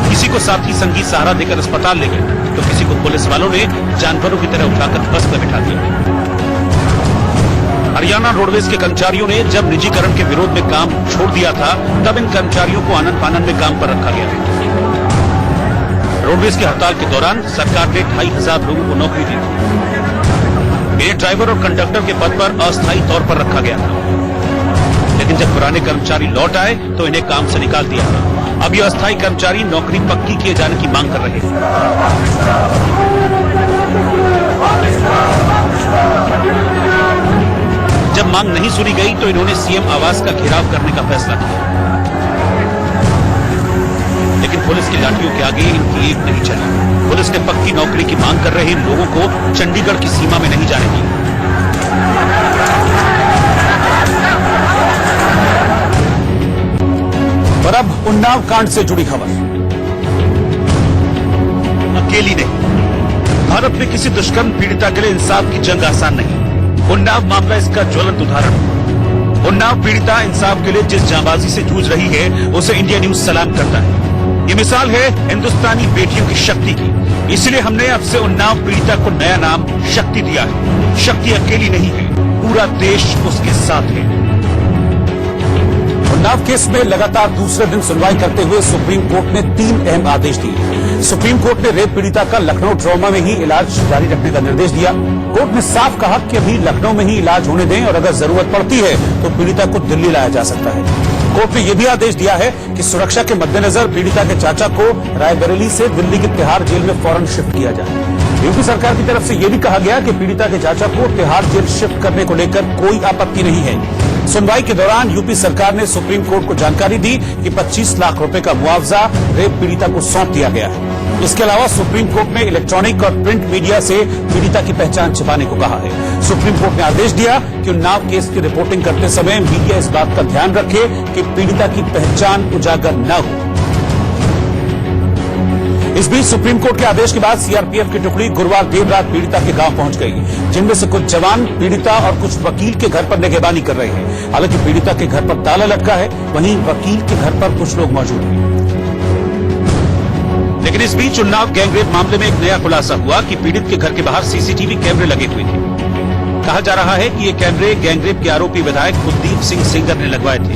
किसी को साथी संगी सहारा देकर अस्पताल ले गए तो किसी को पुलिस वालों ने जानवरों की तरह उठाकर बस में बिठा दिया। हरियाणा रोडवेज के कर्मचारियों ने जब निजीकरण के विरोध में काम छोड़ दिया था, तब इन कर्मचारियों को आनंद फानंद में काम पर रखा गया। रोडवेज की हड़ताल के दौरान सरकार ने 2,500 लोगों को नौकरी दी थी। इन्हें ड्राइवर और कंडक्टर के पद पर अस्थायी तौर पर रखा गया था, लेकिन जब पुराने कर्मचारी लौट आए तो इन्हें काम से निकाल दिया। अब ये अस्थायी कर्मचारी नौकरी पक्की किए जाने की मांग कर रहे हैं। जब मांग नहीं सुनी गई तो इन्होंने सीएम आवास का घेराव करने का फैसला किया, लेकिन पुलिस की लाठियों के आगे इनकी एक नहीं चली। पुलिस ने पक्की नौकरी की मांग कर रहे इन लोगों को चंडीगढ़ की सीमा में नहीं जाने दी। और अब उन्नाव कांड से जुड़ी खबर। अकेली नहीं, भारत में किसी दुष्कर्म पीड़िता के लिए इंसाफ की जंग आसान नहीं। उन्नाव मामला इसका ज्वलंत उदाहरण। उन्नाव पीड़िता इंसाफ के लिए जिस जांबाजी से जूझ रही है उसे इंडिया न्यूज सलाम करता है। ये मिसाल है हिंदुस्तानी बेटियों की शक्ति की। इसलिए हमने अब से उन्नाव पीड़िता को नया नाम शक्ति दिया है। शक्ति अकेली नहीं है, पूरा देश उसके साथ है। उन्नाव केस में लगातार दूसरे दिन सुनवाई करते हुए सुप्रीम कोर्ट ने 3 अहम आदेश दिए। सुप्रीम कोर्ट ने रेप पीड़िता का लखनऊ ट्रॉमा में ही इलाज जारी रखने का निर्देश दिया। कोर्ट ने साफ कहा कि अभी लखनऊ में ही इलाज होने दें और अगर जरूरत पड़ती है तो पीड़िता को दिल्ली लाया जा सकता है। कोर्ट ने यह भी आदेश दिया है कि सुरक्षा के मद्देनजर पीड़िता के चाचा को रायबरेली से दिल्ली की तिहाड़ जेल में फौरन शिफ्ट किया जाए। यूपी सरकार की तरफ से यह भी कहा गया कि पीड़िता के चाचा को तिहाड़ जेल शिफ्ट करने को लेकर कोई आपत्ति नहीं है। सुनवाई के दौरान यूपी सरकार ने सुप्रीम कोर्ट को जानकारी दी कि 25 लाख रुपए का मुआवजा रेप पीड़िता को सौंप दिया गया है। इसके अलावा सुप्रीम कोर्ट ने इलेक्ट्रॉनिक और प्रिंट मीडिया से पीड़िता की पहचान छिपाने को कहा है। सुप्रीम कोर्ट ने आदेश दिया कि उन्नाव केस की रिपोर्टिंग करते समय मीडिया इस बात का ध्यान रखे कि पीड़िता की पहचान उजागर न हो। इस बीच सुप्रीम कोर्ट के आदेश के बाद सीआरपीएफ की टुकड़ी गुरुवार देर रात पीड़िता के गांव पहुंच गई, जिनमें से कुछ जवान पीड़िता और कुछ वकील के घर पर निगहबानी कर रहे हैं। हालांकि पीड़िता के घर पर ताला लटका है, वहीं वकील के घर पर कुछ लोग मौजूद हैं। लेकिन इस बीच उन्नाव गैंगरेप मामले में एक नया खुलासा हुआ कि पीड़ित के घर के बाहर सीसीटीवी कैमरे लगे हुए थे। कहा जा रहा है कि ये कैमरे गैंगरेप के आरोपी विधायक कुलदीप सिंह सेंगर ने लगवाए थे,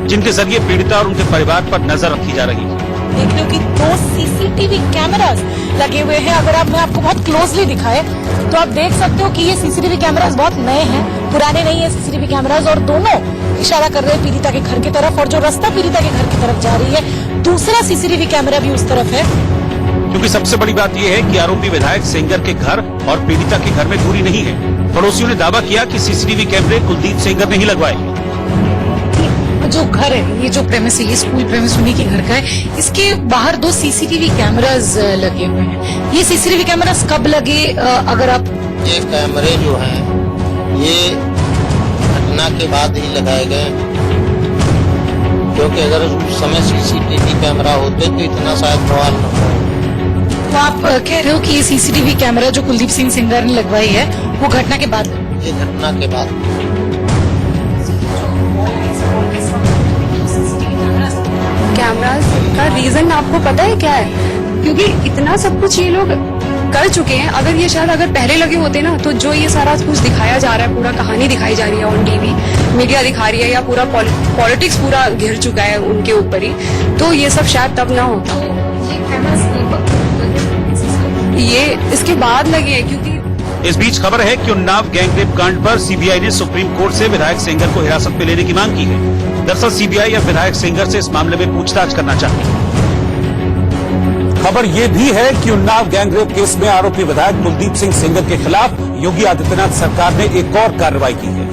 जिनके जरिए पीड़िता और उनके परिवार पर नजर रखी जा रही है। देख लो कि 2 सीसीटीवी कैमरास लगे हुए हैं। अगर मैं आपको बहुत क्लोजली दिखाए तो आप देख सकते हो कि ये सीसीटीवी कैमरास बहुत नए हैं, पुराने नहीं है सीसीटीवी कैमरास, और दोनों इशारा कर रहे हैं पीड़िता के घर की तरफ, और जो रास्ता पीड़िता के घर की तरफ जा रही है दूसरा सीसीटीवी कैमरा भी उस तरफ है। क्योंकि सबसे बड़ी बात यह है कि आरोपी विधायक सेंगर के घर और पीड़िता के घर में दूरी नहीं है। पड़ोसियों ने दावा किया कि सीसीटीवी कैमरे कुलदीप सेंगर ने ही लगवाए। जो घर है, ये जो प्रेमिस है, ये स्कूल प्रेमिस उन्हीं के घर का है। इसके बाहर 2 सीसीटीवी कैमरास लगे हुए हैं। ये सीसीटीवी कैमरास कब लगे, अगर आप ये कैमरे जो हैं ये घटना के बाद ही लगाए गए, क्योंकि अगर उस समय सीसीटीवी कैमरा होते तो इतना शायद बवाल न हो। तो आप कह रहे हो कि ये सीसीटीवी कैमरा जो कुलदीप सिंह सेंगर ने लगवाई है वो घटना के बाद? ये घटना के बाद। कैमरास का रीजन आपको पता है क्या है? क्योंकि इतना सब कुछ ये लोग कर चुके हैं। अगर ये शायद अगर पहले लगे होते ना, तो जो ये सारा कुछ दिखाया जा रहा है, पूरा कहानी दिखाई जा रही है ऑन टीवी, मीडिया दिखा रही है, या पूरा पॉलिटिक्स पूरा घिर चुका है उनके ऊपर ही, तो ये सब शायद तब ना होता। ये इसके बाद लगे हैं, क्योंकि इस बीच खबर है कि उन्नाव गैंगरेप कांड पर सीबीआई ने सुप्रीम कोर्ट से विधायक सेंगर को हिरासत में लेने की मांग की है। दरअसल सीबीआई अब विधायक सेंगर से इस मामले में पूछताछ करना चाहती है। खबर यह भी है कि उन्नाव गैंगरेप केस में आरोपी विधायक कुलदीप सिंह सेंगर के खिलाफ योगी आदित्यनाथ सरकार ने एक और कार्रवाई की है।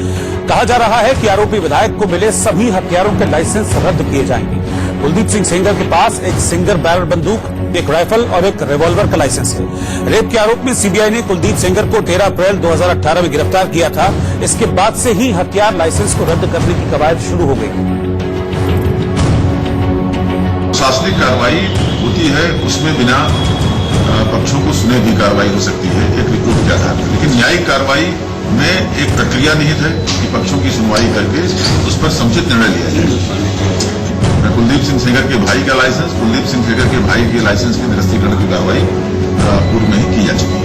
कहा जा रहा है कि आरोपी विधायक को मिले सभी हथियारों के लाइसेंस रद्द किए जाएंगे। कुलदीप सिंह सेंगर के पास एक सिंगर बैरल बंदूक, एक राइफल और एक रिवॉल्वर का लाइसेंस है। रेप के आरोप में सीबीआई ने कुलदीप सेंगर को 13 अप्रैल 2018 में गिरफ्तार किया था। इसके बाद से ही हथियार लाइसेंस को रद्द करने की कवायद शुरू हो गई। प्रशासनिक कार्रवाई होती है, उसमें बिना पक्षों को सुने भी कार्रवाई हो सकती है एक रिपोर्ट के आधार पर, लेकिन न्यायिक कार्रवाई में एक प्रक्रिया निहित है कि पक्षों की सुनवाई करके उस पर समुचित निर्णय लिया जाए। कुलदीप सिंह सेंगर के भाई का लाइसेंस, कुलदीप सिंह सेंगर के भाई के लाइसेंस की निरस्तीकरण की कार्रवाई पूर्व में ही की जा चुकी है।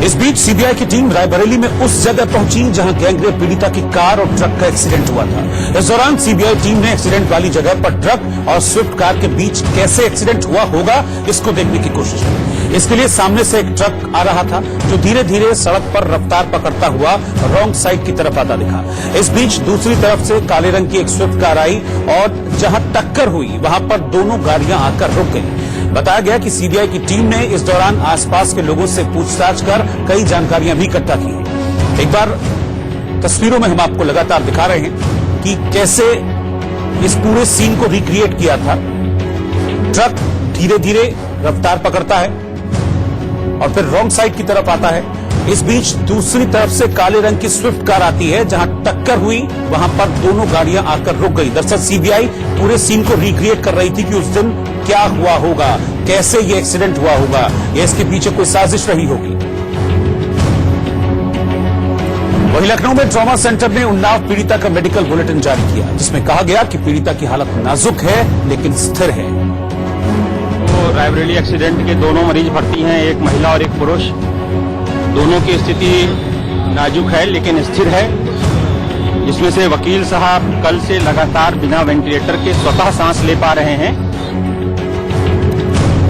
इस बीच सीबीआई की टीम रायबरेली में उस जगह पहुंची जहां गैंगरेप पीड़िता की कार और ट्रक का एक्सीडेंट हुआ था। इस दौरान सीबीआई टीम ने एक्सीडेंट वाली जगह पर ट्रक और स्विफ्ट कार के बीच कैसे एक्सीडेंट हुआ होगा इसको देखने की कोशिश की। इसके लिए सामने से एक ट्रक आ रहा था जो धीरे धीरे सड़क पर रफ्तार पकड़ता हुआ रॉन्ग साइड की तरफ आता दिखा। इस बीच दूसरी तरफ से काले रंग की एक स्विफ्ट कार आई और जहां टक्कर हुई वहां पर दोनों गाड़ियां आकर रुक गई। बताया गया कि सीबीआई की टीम ने इस दौरान आसपास के लोगों से पूछताछ कर कई जानकारियां भी इकट्ठा की। एक बार तस्वीरों में हम आपको लगातार दिखा रहे हैं कि कैसे इस पूरे सीन को रिक्रिएट किया था। ट्रक धीरे धीरे रफ्तार पकड़ता है और फिर रॉन्ग साइड की तरफ आता है। इस बीच दूसरी तरफ से काले रंग की स्विफ्ट कार आती है, जहां टक्कर हुई वहां पर दोनों गाड़ियां आकर रुक गई। दरअसल सीबीआई पूरे सीन को रिक्रिएट कर रही थी कि उस दिन क्या हुआ होगा, कैसे ये एक्सीडेंट हुआ होगा, या इसके पीछे कोई साजिश रही होगी। वहीं लखनऊ में ट्रॉमा सेंटर ने उन्नाव पीड़िता का मेडिकल बुलेटिन जारी किया, जिसमें कहा गया कि पीड़िता की हालत नाजुक है लेकिन स्थिर है। तो रायबरेली एक्सीडेंट के दोनों मरीज भर्ती हैं, एक महिला और एक पुरुष। दोनों की स्थिति नाजुक है लेकिन स्थिर है, जिसमें से वकील साहब कल से लगातार बिना वेंटिलेटर के स्वतः सांस ले पा रहे हैं।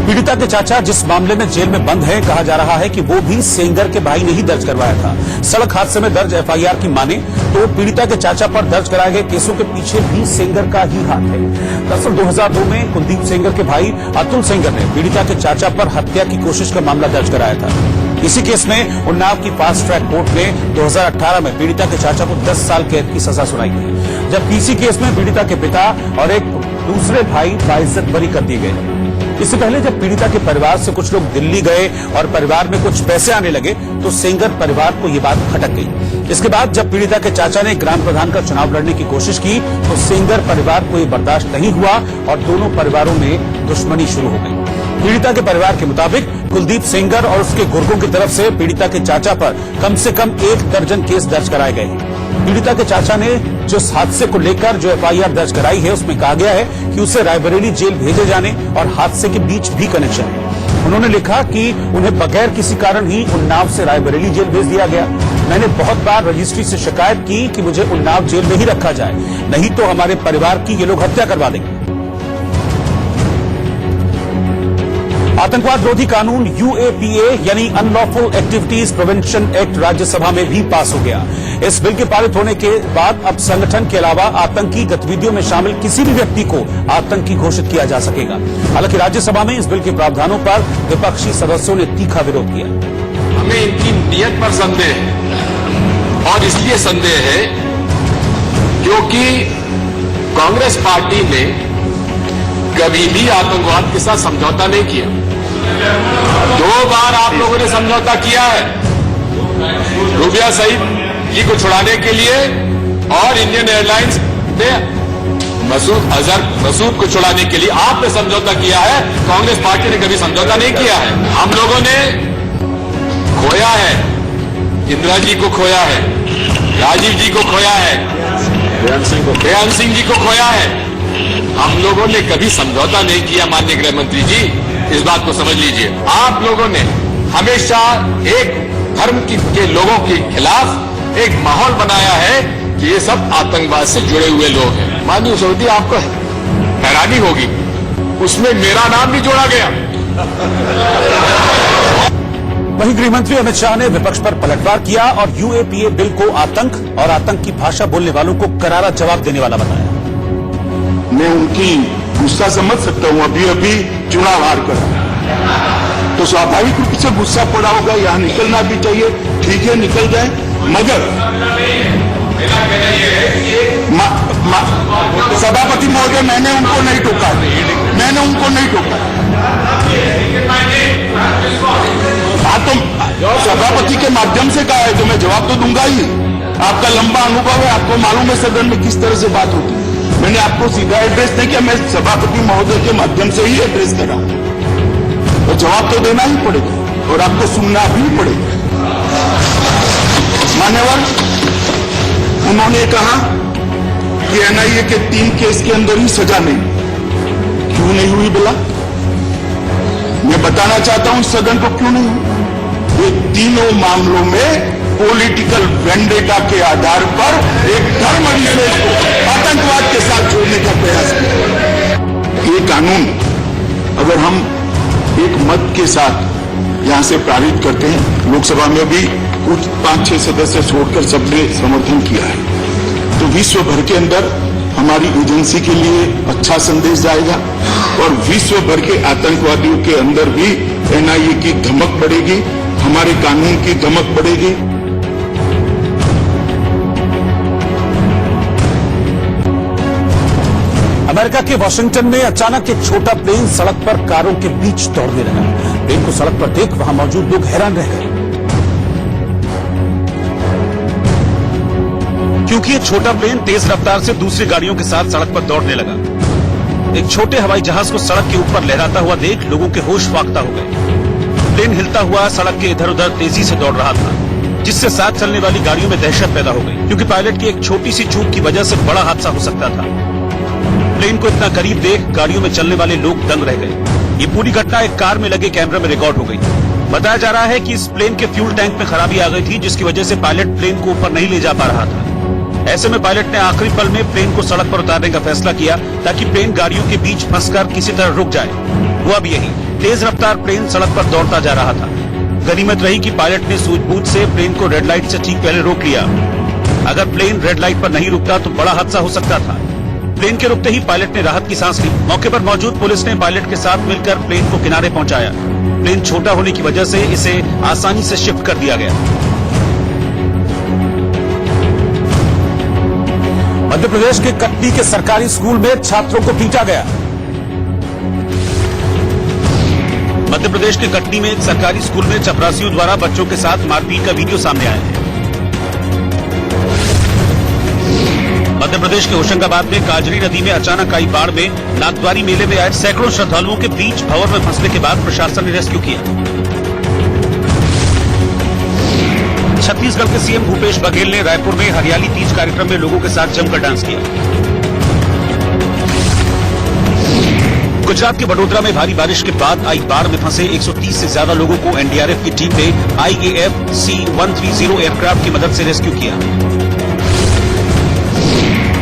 पीड़िता के चाचा जिस मामले में जेल में बंद है, कहा जा रहा है कि वो भी सेंगर के भाई ने ही दर्ज करवाया था। सड़क हादसे में दर्ज एफआईआर की माने तो पीड़िता के चाचा पर दर्ज कराए गए केसों के पीछे भी सेंगर का ही हाथ है। दरअसल 2002 में कुलदीप सेंगर के भाई अतुल सेंगर ने पीड़िता के चाचा पर हत्या की कोशिश का मामला दर्ज कराया था। इसी केस में उन्नाव की फास्ट ट्रैक कोर्ट ने 2018 में पीड़िता के चाचा को 10 साल कैद की सजा सुनाई थी, जबकि इसी केस में पीड़िता के पिता और एक दूसरे भाई बाइज्जत बरी कर दिए गए। इससे पहले जब पीड़िता के परिवार से कुछ लोग दिल्ली गए और परिवार में कुछ पैसे आने लगे तो सेंगर परिवार को ये बात खटक गई। इसके बाद जब पीड़िता के चाचा ने ग्राम प्रधान का चुनाव लड़ने की कोशिश की तो सेंगर परिवार को ये बर्दाश्त नहीं हुआ और दोनों परिवारों में दुश्मनी शुरू हो गई। पीड़िता के परिवार के मुताबिक कुलदीप सेंगर और उसके गुर्गों की तरफ से पीड़िता के चाचा पर कम से कम 1 दर्जन केस दर्ज कराए गए हैं। पीड़िता के चाचा ने जो हादसे को लेकर जो एफआईआर दर्ज कराई है उसमें कहा गया है कि उसे रायबरेली जेल भेजे जाने और हादसे के बीच भी कनेक्शन है। उन्होंने लिखा कि उन्हें बगैर किसी कारण ही उन्नाव से रायबरेली जेल भेज दिया गया। मैंने बहुत बार रजिस्ट्री से शिकायत की कि मुझे उन्नाव जेल में ही रखा जाए, नहीं तो हमारे परिवार की ये लोग हत्या करवा देंगे। आतंकवाद विरोधी कानून यूएपीए यानी unlawful activities prevention act Rajya Sabha में भी पास हो गया। इस बिल के पारित होने के बाद अब संगठन के अलावा आतंकी गतिविधियों में शामिल किसी भी व्यक्ति को आतंकी घोषित किया जा सकेगा। हालांकि राज्यसभा में इस बिल के प्रावधानों पर विपक्षी सदस्यों ने तीखा विरोध किया। हमें इनकी नियत पर संदेह है, और इसलिए संदेह है क्योंकि कांग्रेस पार्टी ने कभी भी आतंकवाद के साथ समझौता नहीं किया। 2 बार आप लोगों ने समझौता किया है, रूबिया सईद जी को छुड़ाने के लिए और इंडियन एयरलाइंस ने मसूद को छुड़ाने के लिए आपने समझौता किया है। कांग्रेस पार्टी ने कभी समझौता नहीं किया है। हम लोगों ने खोया है, इंदिरा जी को खोया है, राजीव जी को खोया है, बेअंत सिंह जी को खोया है। हम लोगों ने कभी समझौता नहीं किया। माननीय गृह मंत्री जी, इस बात को समझ लीजिए। आप लोगों ने हमेशा एक धर्म के लोगों के खिलाफ एक माहौल बनाया है कि ये सब आतंकवाद से जुड़े हुए लोग हैं। माननीय सौदी, आपको हैरानी होगी, उसमें मेरा नाम भी जोड़ा गया। वहीं गृहमंत्री अमित शाह ने विपक्ष पर पलटवार किया और यूएपीए बिल को आतंक और आतंक की भाषा बोलने वालों को करारा जवाब देने वाला बताया। मैं उनकी गुस्सा समझ सकता हूं। अभी चुनाव हार कर तो स्वाभाविक रूप से गुस्सा पड़ा होगा, यहां निकलना भी चाहिए। ठीक है, निकल गए, मगर सभापति महोदय, मैंने उनको नहीं टोका, मैंने उनको नहीं टोका। हाँ, तो सभापति के माध्यम से कहा है तो मैं जवाब तो दूंगा ही। आपका लंबा अनुभव है, आपको मालूम है सदन में किस तरह से बात होती है। मैंने आपको सीधा एड्रेस नहीं किया, मैं सभापति महोदय के माध्यम से ही एड्रेस करा, तो जवाब तो देना ही पड़ेगा और आपको सुनना भी पड़ेगा। मान्यवर, उन्होंने कहा कि एनआईए के 3 केस के अंदर ही सजा नहीं। क्यों नहीं हुई बोला? मैं बताना चाहता हूं सदन को क्यों नहीं हुई। ये तीनों मामलों में पॉलिटिकल वेंडेटा के आधार पर एक धर्मनिरपेक्ष को आतंकवाद के साथ जोड़ने का प्रयास किया। ये कानून अगर हम एक मत के साथ यहाँ से पारित करते हैं। लोकसभा में भी कुछ 5-6 सदस्य छोड़कर सबने समर्थन किया है। तो विश्व भर के अंदर हमारी एजेंसी के लिए अच्छा संदेश जाएगा और विश्व भर के आतंकवादियों के अंदर भी एनआईए की धमक बढ़ेगी, हमारे कानून की धमक बढ़ेगी। अमेरिका के वाशिंगटन में अचानक एक छोटा प्लेन सड़क पर कारों के बीच दौड़ने लगा। प्लेन को सड़क पर देख वहां मौजूद लोग हैरान रह गए, क्योंकि एक छोटा प्लेन तेज रफ्तार से दूसरी गाड़ियों के साथ सड़क पर दौड़ने लगा। एक छोटे हवाई जहाज को सड़क के ऊपर लहराता हुआ देख लोगों के होश फाख्ता हो गए। प्लेन हिलता हुआ सड़क के इधर उधर तेजी से दौड़ रहा था, जिससे साथ चलने वाली गाड़ियों में दहशत पैदा हो गई, क्योंकि पायलट की एक छोटी सी चूक की वजह से बड़ा हादसा हो सकता था। प्लेन को इतना करीब देख गाड़ियों में चलने वाले लोग दंग रह गए। ये पूरी घटना एक कार में लगे कैमरे में रिकॉर्ड हो गई। बताया जा रहा है कि इस प्लेन के फ्यूल टैंक में खराबी आ गई थी, जिसकी वजह से पायलट प्लेन को ऊपर नहीं ले जा पा रहा था। ऐसे में पायलट ने आखिरी पल में प्लेन को सड़क पर उतारने का फैसला किया, ताकि प्लेन गाड़ियों के बीच फंसकर किसी तरह रुक जाए। हुआ भी यही, तेज रफ्तार प्लेन सड़क पर दौड़ता जा रहा था। गनीमत रही कि पायलट ने सूझबूझ से प्लेन को रेड लाइट से ठीक पहले रोक लिया। अगर प्लेन रेड लाइट पर नहीं रुकता तो बड़ा हादसा हो सकता था। प्लेन के रुकते ही पायलट ने राहत की सांस ली। मौके पर मौजूद पुलिस ने पायलट के साथ मिलकर प्लेन को किनारे पहुंचाया। प्लेन छोटा होने की वजह से इसे आसानी से शिफ्ट कर दिया गया। मध्य प्रदेश के कटनी के सरकारी स्कूल में छात्रों को पीटा गया। मध्य प्रदेश के कटनी में एक सरकारी स्कूल में चपरासियों द्वारा बच्चों के साथ मारपीट का वीडियो सामने आया है। मध्य प्रदेश के होशंगाबाद में काजरी नदी में अचानक आई बाढ़ में नागद्वारी मेले में आए सैकड़ों श्रद्धालुओं के बीच भंवर में फंसने के बाद प्रशासन ने रेस्क्यू किया। छत्तीसगढ़ के सीएम भूपेश बघेल ने रायपुर में हरियाली तीज कार्यक्रम में लोगों के साथ जमकर डांस किया। गुजरात के वडोदरा में भारी बारिश के बाद आई बाढ़ में फंसे 130 से ज्यादा लोगों को एनडीआरएफ की टीम ने IAF C-130 एयरक्राफ्ट की मदद से रेस्क्यू किया।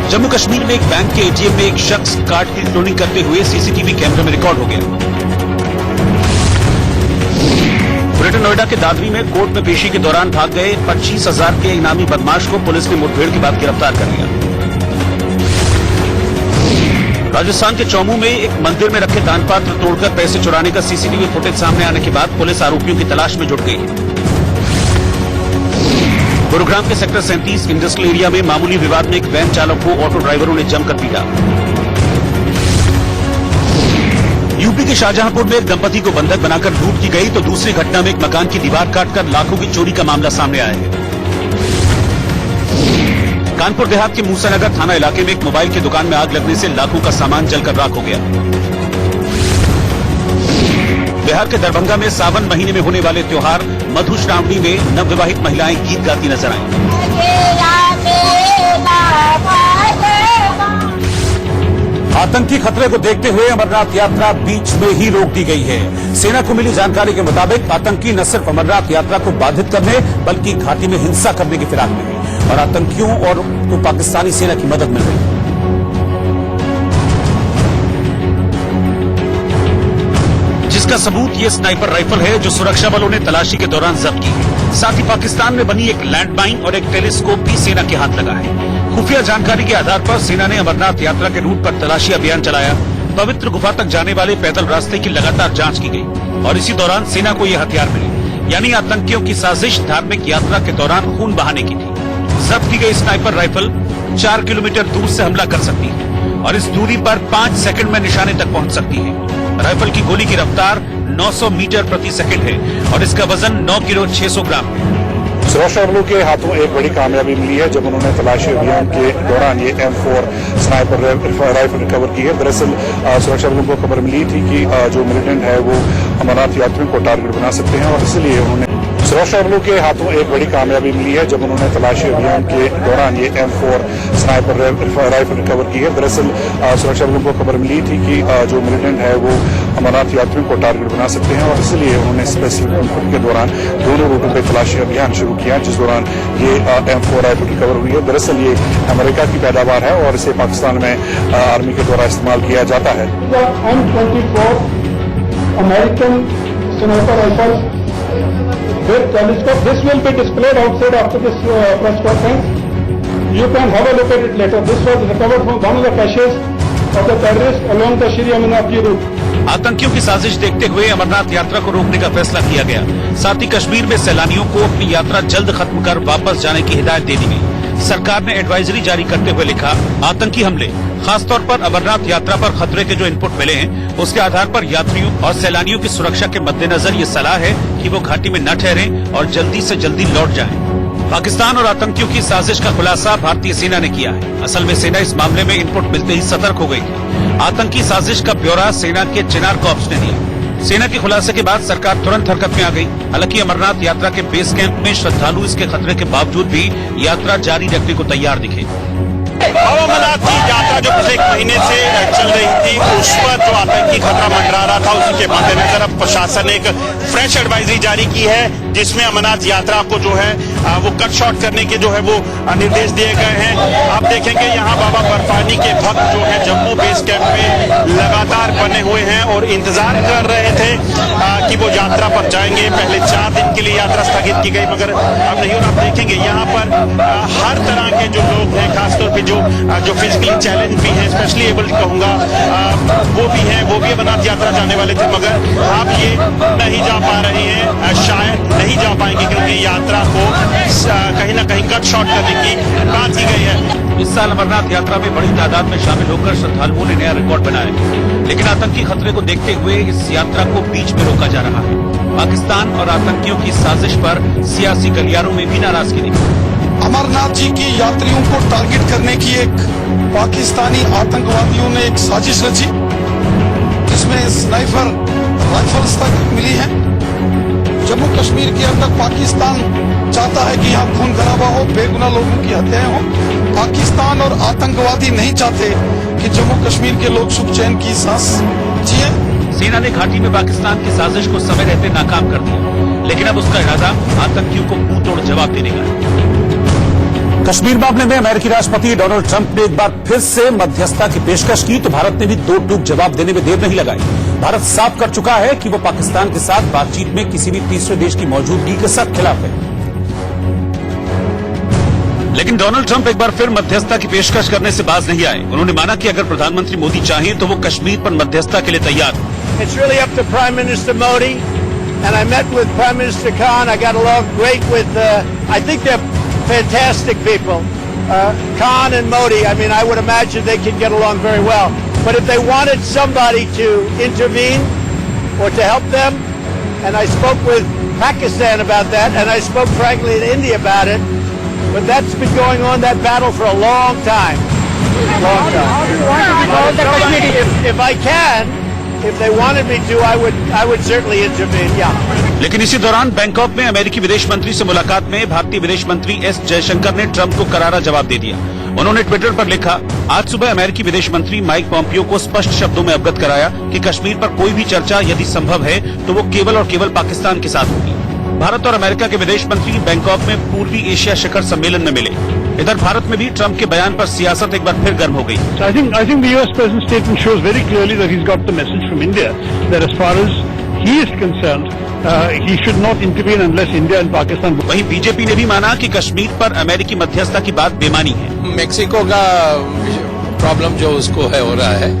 जम्मू कश्मीर में एक बैंक के एटीएम में एक शख्स कार्ड की क्लोनिंग करते हुए सीसीटीवी कैमरे में रिकॉर्ड हो गया। ग्रेटर नोएडा के दादरी में कोर्ट में पेशी के दौरान भाग गए 25,000 के इनामी बदमाश को पुलिस ने मुठभेड़ के बाद गिरफ्तार कर लिया। राजस्थान के चौमू में एक मंदिर में रखे दान पात्र तोड़कर पैसे चुराने का सीसीटीवी फुटेज सामने आने के बाद पुलिस आरोपियों की तलाश में जुट गई। गुरुग्राम के सेक्टर 37 इंडस्ट्रियल एरिया में मामूली विवाद में एक वैन चालक को ऑटो ड्राइवरों ने जमकर पीटा। यूपी के शाहजहांपुर में एक दंपति को बंधक बनाकर लूट की गई, तो दूसरी घटना में एक मकान की दीवार काटकर लाखों की चोरी का मामला सामने आया है। कानपुर देहात के मूसानगर थाना इलाके में एक मोबाइल की दुकान में आग लगने से लाखों का सामान जलकर राख हो गया। बिहार के दरभंगा में सावन महीने में होने वाले त्योहार मधु श्रावणी में नवविवाहित महिलाएं गीत गाती नजर आईं। आतंकी खतरे को देखते हुए अमरनाथ यात्रा बीच में ही रोक दी गई है। सेना को मिली जानकारी के मुताबिक आतंकी न सिर्फ अमरनाथ यात्रा को बाधित करने बल्कि घाटी में हिंसा करने की फिराक में है और आतंकियों और को पाकिस्तानी सेना की मदद मिल रही है। जिसका सबूत ये स्नाइपर राइफल है जो सुरक्षा बलों ने तलाशी के दौरान जब्त की है। साथ ही पाकिस्तान में बनी एक लैंडमाइन और एक टेलीस्कोप भी सेना के हाथ लगा है। खुफिया जानकारी के आधार पर सेना ने अमरनाथ यात्रा के रूट पर तलाशी अभियान चलाया। पवित्र गुफा तक जाने वाले पैदल रास्ते की लगातार जांच की गई और इसी दौरान सेना को ये हथियार मिले, यानी आतंकियों की साजिश धार्मिक यात्रा के दौरान खून बहाने की थी। जब्त की गई स्नाइपर राइफल 4 किलोमीटर दूर से हमला कर सकती है और इस दूरी पर 5 सेकंड में निशाने तक पहुंच सकती है। राइफल की गोली की रफ्तार 900 मीटर प्रति सेकंड है और इसका वजन 9 किलो 600 ग्राम है। सुरक्षा बलों के हाथों एक बड़ी कामयाबी मिली है जब उन्होंने तलाशी अभियान के दौरान ये M4 स्नाइपर राइफल रिकवर की है। दरअसल सुरक्षा बलों को खबर मिली थी कि जो मिलिटेंट है वो अमरनाथ यात्रियों को टारगेट बना सकते हैं और इसलिए उन्होंने सुरक्षा बलों के हाथों एक बड़ी कामयाबी मिली है जब उन्होंने तलाशी अभियान के दौरान ये M4 स्नाइपर राइफल रिकवर की है। दरअसल सुरक्षा बलों को खबर मिली थी कि जो मिलिटेंट है वो अमरनाथ यात्रियों को टारगेट बना सकते हैं और इसलिए उन्होंने स्पेसिफिक कॉन्फ्लिक्ट के दौरान दोनों रूटों पर तलाशी अभियान शुरू किया, जिस दौरान ये M4 राइफल रिकवर हुई है। दरअसल ये अमेरिका की पैदावार है और इसे पाकिस्तान में आर्मी के द्वारा इस्तेमाल किया जाता है। M24 American sniper rifle with telescope. This will be displayed outside after this press conference. You can have a look at it later. This was recovered from one of the caches of the terrorists along the Shri Amarnath route. आतंकियों की साजिश देखते हुए अमरनाथ यात्रा को रोकने का फैसला किया गया। साथ ही कश्मीर में सैलानियों को अपनी यात्रा जल्द खत्म कर वापस जाने की हिदायत दे दी गई। सरकार ने एडवाइजरी जारी करते हुए लिखा, आतंकी हमले खासतौर पर अमरनाथ यात्रा पर खतरे के जो इनपुट मिले हैं उसके आधार पर यात्रियों और सैलानियों की सुरक्षा के मद्देनजर ये सलाह है कि वो घाटी में न ठहरें और जल्दी से जल्दी लौट जाएं। पाकिस्तान और आतंकियों की साजिश का खुलासा भारतीय सेना ने किया है। असल में सेना इस मामले में इनपुट मिलते ही सतर्क हो गई थी। आतंकी साजिश का ब्यौरा सेना के चिनार कॉर्प्स ने दिया। सेना के खुलासे के बाद सरकार तुरंत हरकत में आ गई। हालांकि अमरनाथ यात्रा के बेस कैंप में श्रद्धालु इसके खतरे के बावजूद भी यात्रा जारी रखने को तैयार दिखे। अमरनाथ की यात्रा जो पिछले एक महीने से चल रही थी उस पर जो आतंकी खतरा मंडरा रहा था उसी के मद्देनजर अब प्रशासन ने एक फ्रेश एडवाइजरी जारी की है जिसमें अमरनाथ यात्रा को जो है वो कट शॉर्ट करने के जो है वो निर्देश दिए गए हैं। आप देखेंगे यहाँ बाबा बर्फानी के भक्त जो है जम्मू बेस कैंप में लगातार बने हुए हैं और इंतजार कर रहे थे कि वो यात्रा पर जाएंगे। पहले 4 दिन के लिए यात्रा स्थगित की गई मगर अब नहीं। और आप देखेंगे यहाँ पर हर तरह के जो लोग हैं खासतौर पर जो फिजिकली चैलेंज भी हैं, स्पेशली एबल्ड कहूंगा, वो भी हैं, वो भी अमरनाथ यात्रा जाने वाले थे मगर आप ये नहीं जा पा रहे हैं, शायद नहीं जा पाएंगे क्योंकि यात्रा को कहीं ना कहीं कट शॉर्ट करने की बात की गई है। इस साल अमरनाथ यात्रा में बड़ी तादाद में शामिल होकर श्रद्धालुओं ने नया रिकॉर्ड बनाया, लेकिन आतंकी खतरे को देखते हुए इस यात्रा को बीच में रोका जा रहा है। पाकिस्तान और आतंकियों की साजिश पर सियासी गलियारों में भी नाराजगी दिखी। अमरनाथ जी की यात्रियों को टारगेट करने की एक पाकिस्तानी आतंकवादियों ने एक साजिश रची जिसमें स्नाइपर राइफल्स तक मिली है। जम्मू कश्मीर के अंदर पाकिस्तान चाहता है कि यहाँ खून खराबा हो, बेगुनाह लोगों की हत्याएं हो। पाकिस्तान और आतंकवादी नहीं चाहते कि जम्मू कश्मीर के लोग सुख चैन की सांस जिए। सेना ने घाटी में पाकिस्तान की साजिश को समय रहते नाकाम कर दिया, लेकिन अब उसका इरादा आतंकियों को मुंह तोड़ जवाब देने का है। कश्मीर मामले में अमेरिकी राष्ट्रपति डोनाल्ड ट्रंप ने एक बार फिर से मध्यस्थता की पेशकश की तो भारत ने भी दो टूक जवाब देने में देर नहीं लगाई। भारत साफ कर चुका है कि वो पाकिस्तान के साथ बातचीत में किसी भी तीसरे देश की मौजूदगी के सख्त खिलाफ है। लेकिन डोनाल्ड ट्रंप एक बार फिर मध्यस्थता की पेशकश करने से बाज नहीं आए। उन्होंने माना कि अगर प्रधानमंत्री मोदी चाहें तो वो कश्मीर पर मध्यस्थता के लिए तैयार हैं। It's really up to Prime Minister Modi, and I met with Prime Minister Khan. I got along great with. I think they're fantastic people. Khan and Modi. I mean, I would imagine they can get along very well. But if they wanted somebody to intervene or to help them, and I spoke with Pakistan about that, and I spoke frankly to India about it. But that's been going on that battle for a long time. Long time. If I can. If they wanted me to, I would certainly intervene. Yeah. लेकिन इसी दौरान बैंकॉक में अमेरिकी विदेश मंत्री से मुलाकात में भारतीय विदेश मंत्री एस जयशंकर ने ट्रंप को करारा जवाब दे दिया। उन्होंने ट्विटर पर लिखा, आज सुबह अमेरिकी विदेश मंत्री माइक पॉम्पियो को स्पष्ट शब्दों में अवगत कराया कि कश्मीर पर कोई भी चर्चा यदि संभव है तो वो केवल और केवल पाकिस्तान के साथ होगी। भारत और अमेरिका के विदेश मंत्री बैंकॉक में पूर्वी एशिया शिखर सम्मेलन में मिले। इधर भारत में भी ट्रंप के बयान पर सियासत एक बार फिर गर्म हो गई। So I think the US President's statement shows very clearly that he's got the message from India that as far as he is concerned, he should not intervene unless India and Pakistan. वहीं बीजेपी ने भी माना कि कश्मीर पर अमेरिकी मध्यस्थता की बात बेमानी है। मेक्सिको का प्रॉब्लम जो उसको है हो रहा है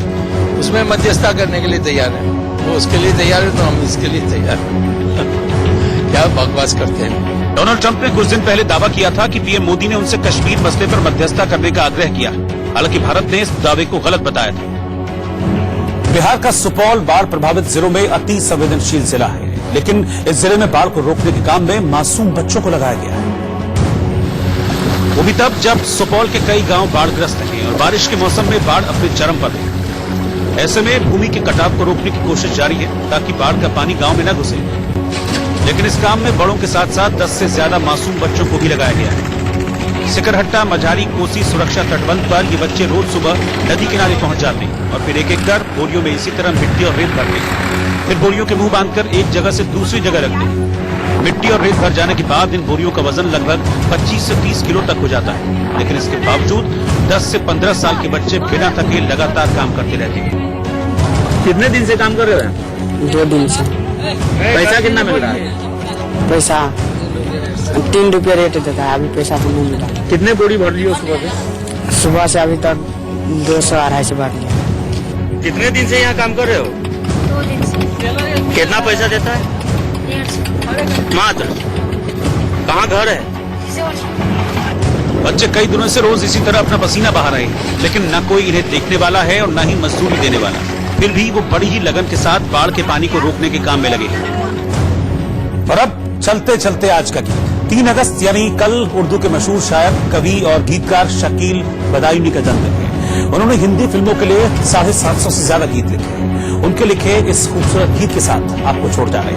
उसमें मध्यस्थता करने के लिए तैयार है। वो उसके लिए तैयार है तो हम इसके लिए तैयार हैं। क्या बकवास करते हैं। डोनाल्ड ट्रंप ने कुछ दिन पहले दावा किया था कि पीएम मोदी ने उनसे कश्मीर मसले पर मध्यस्थता करने का आग्रह किया। हालांकि भारत ने इस दावे को गलत बताया था। बिहार का सुपौल बाढ़ प्रभावित जिलों में अति संवेदनशील जिला है, लेकिन इस जिले में बाढ़ को रोकने के काम में मासूम बच्चों को लगाया गया है। वो भी तब जब सुपौल के कई गांव बाढ़ग्रस्त हैं और बारिश के मौसम में बाढ़ अपने चरम पर है। ऐसे में भूमि के कटाव को रोकने की कोशिश जारी है ताकि बाढ़ का पानी गांव में न घुसे। लेकिन इस काम में बड़ों के साथ साथ 10 से ज्यादा मासूम बच्चों को भी लगाया गया है। सिकरहट्टा मझारी कोसी सुरक्षा तटबंध पर ये बच्चे रोज सुबह नदी किनारे पहुंच जाते हैं और फिर एक एक कर बोरियों में इसी तरह मिट्टी और रेत भरते हैं। फिर बोरियों के मुंह बांधकर एक जगह से दूसरी जगह रखते हैं। मिट्टी और रेत भर जाने के बाद इन बोरियों का वजन लगभग 25 से 30 किलो तक हो जाता है। लेकिन इसके बावजूद 10 से 15 साल के बच्चे बिना थके लगातार काम करते रहते हैं। कितने दिन से काम कर रहे हैं? 2 दिन से। पैसा कितना मिल रहा है? पैसा 3 रुपये रेट देता है, अभी पैसा तो नहीं मिला। कितने बोरी भर लिए सुबह सुबह से अभी तक 200-250 भर लिया। कितने दिन से यहाँ काम कर रहे हो? 2 दिन से। कितना पैसा देता है? 150 मात्र। कहाँ घर है? बच्चे कई दिनों से रोज इसी तरह अपना पसीना बहा रहे हैं, लेकिन न कोई इन्हें देखने वाला है और न ही मजदूरी देने वाला। फिर भी वो बड़ी ही लगन के साथ बाढ़ के पानी को रोकने के काम में लगे हैं। और अब चलते चलते आज का गीत। 3 अगस्त यानी कल उर्दू के मशहूर शायर, कवि और गीतकार शकील बदायूनी का जन्मदिन है। उन्होंने हिंदी फिल्मों के लिए 750 से ज्यादा गीत लिखे। उनके लिखे इस खूबसूरत गीत के साथ आपको छोड़ जा रहे हैं।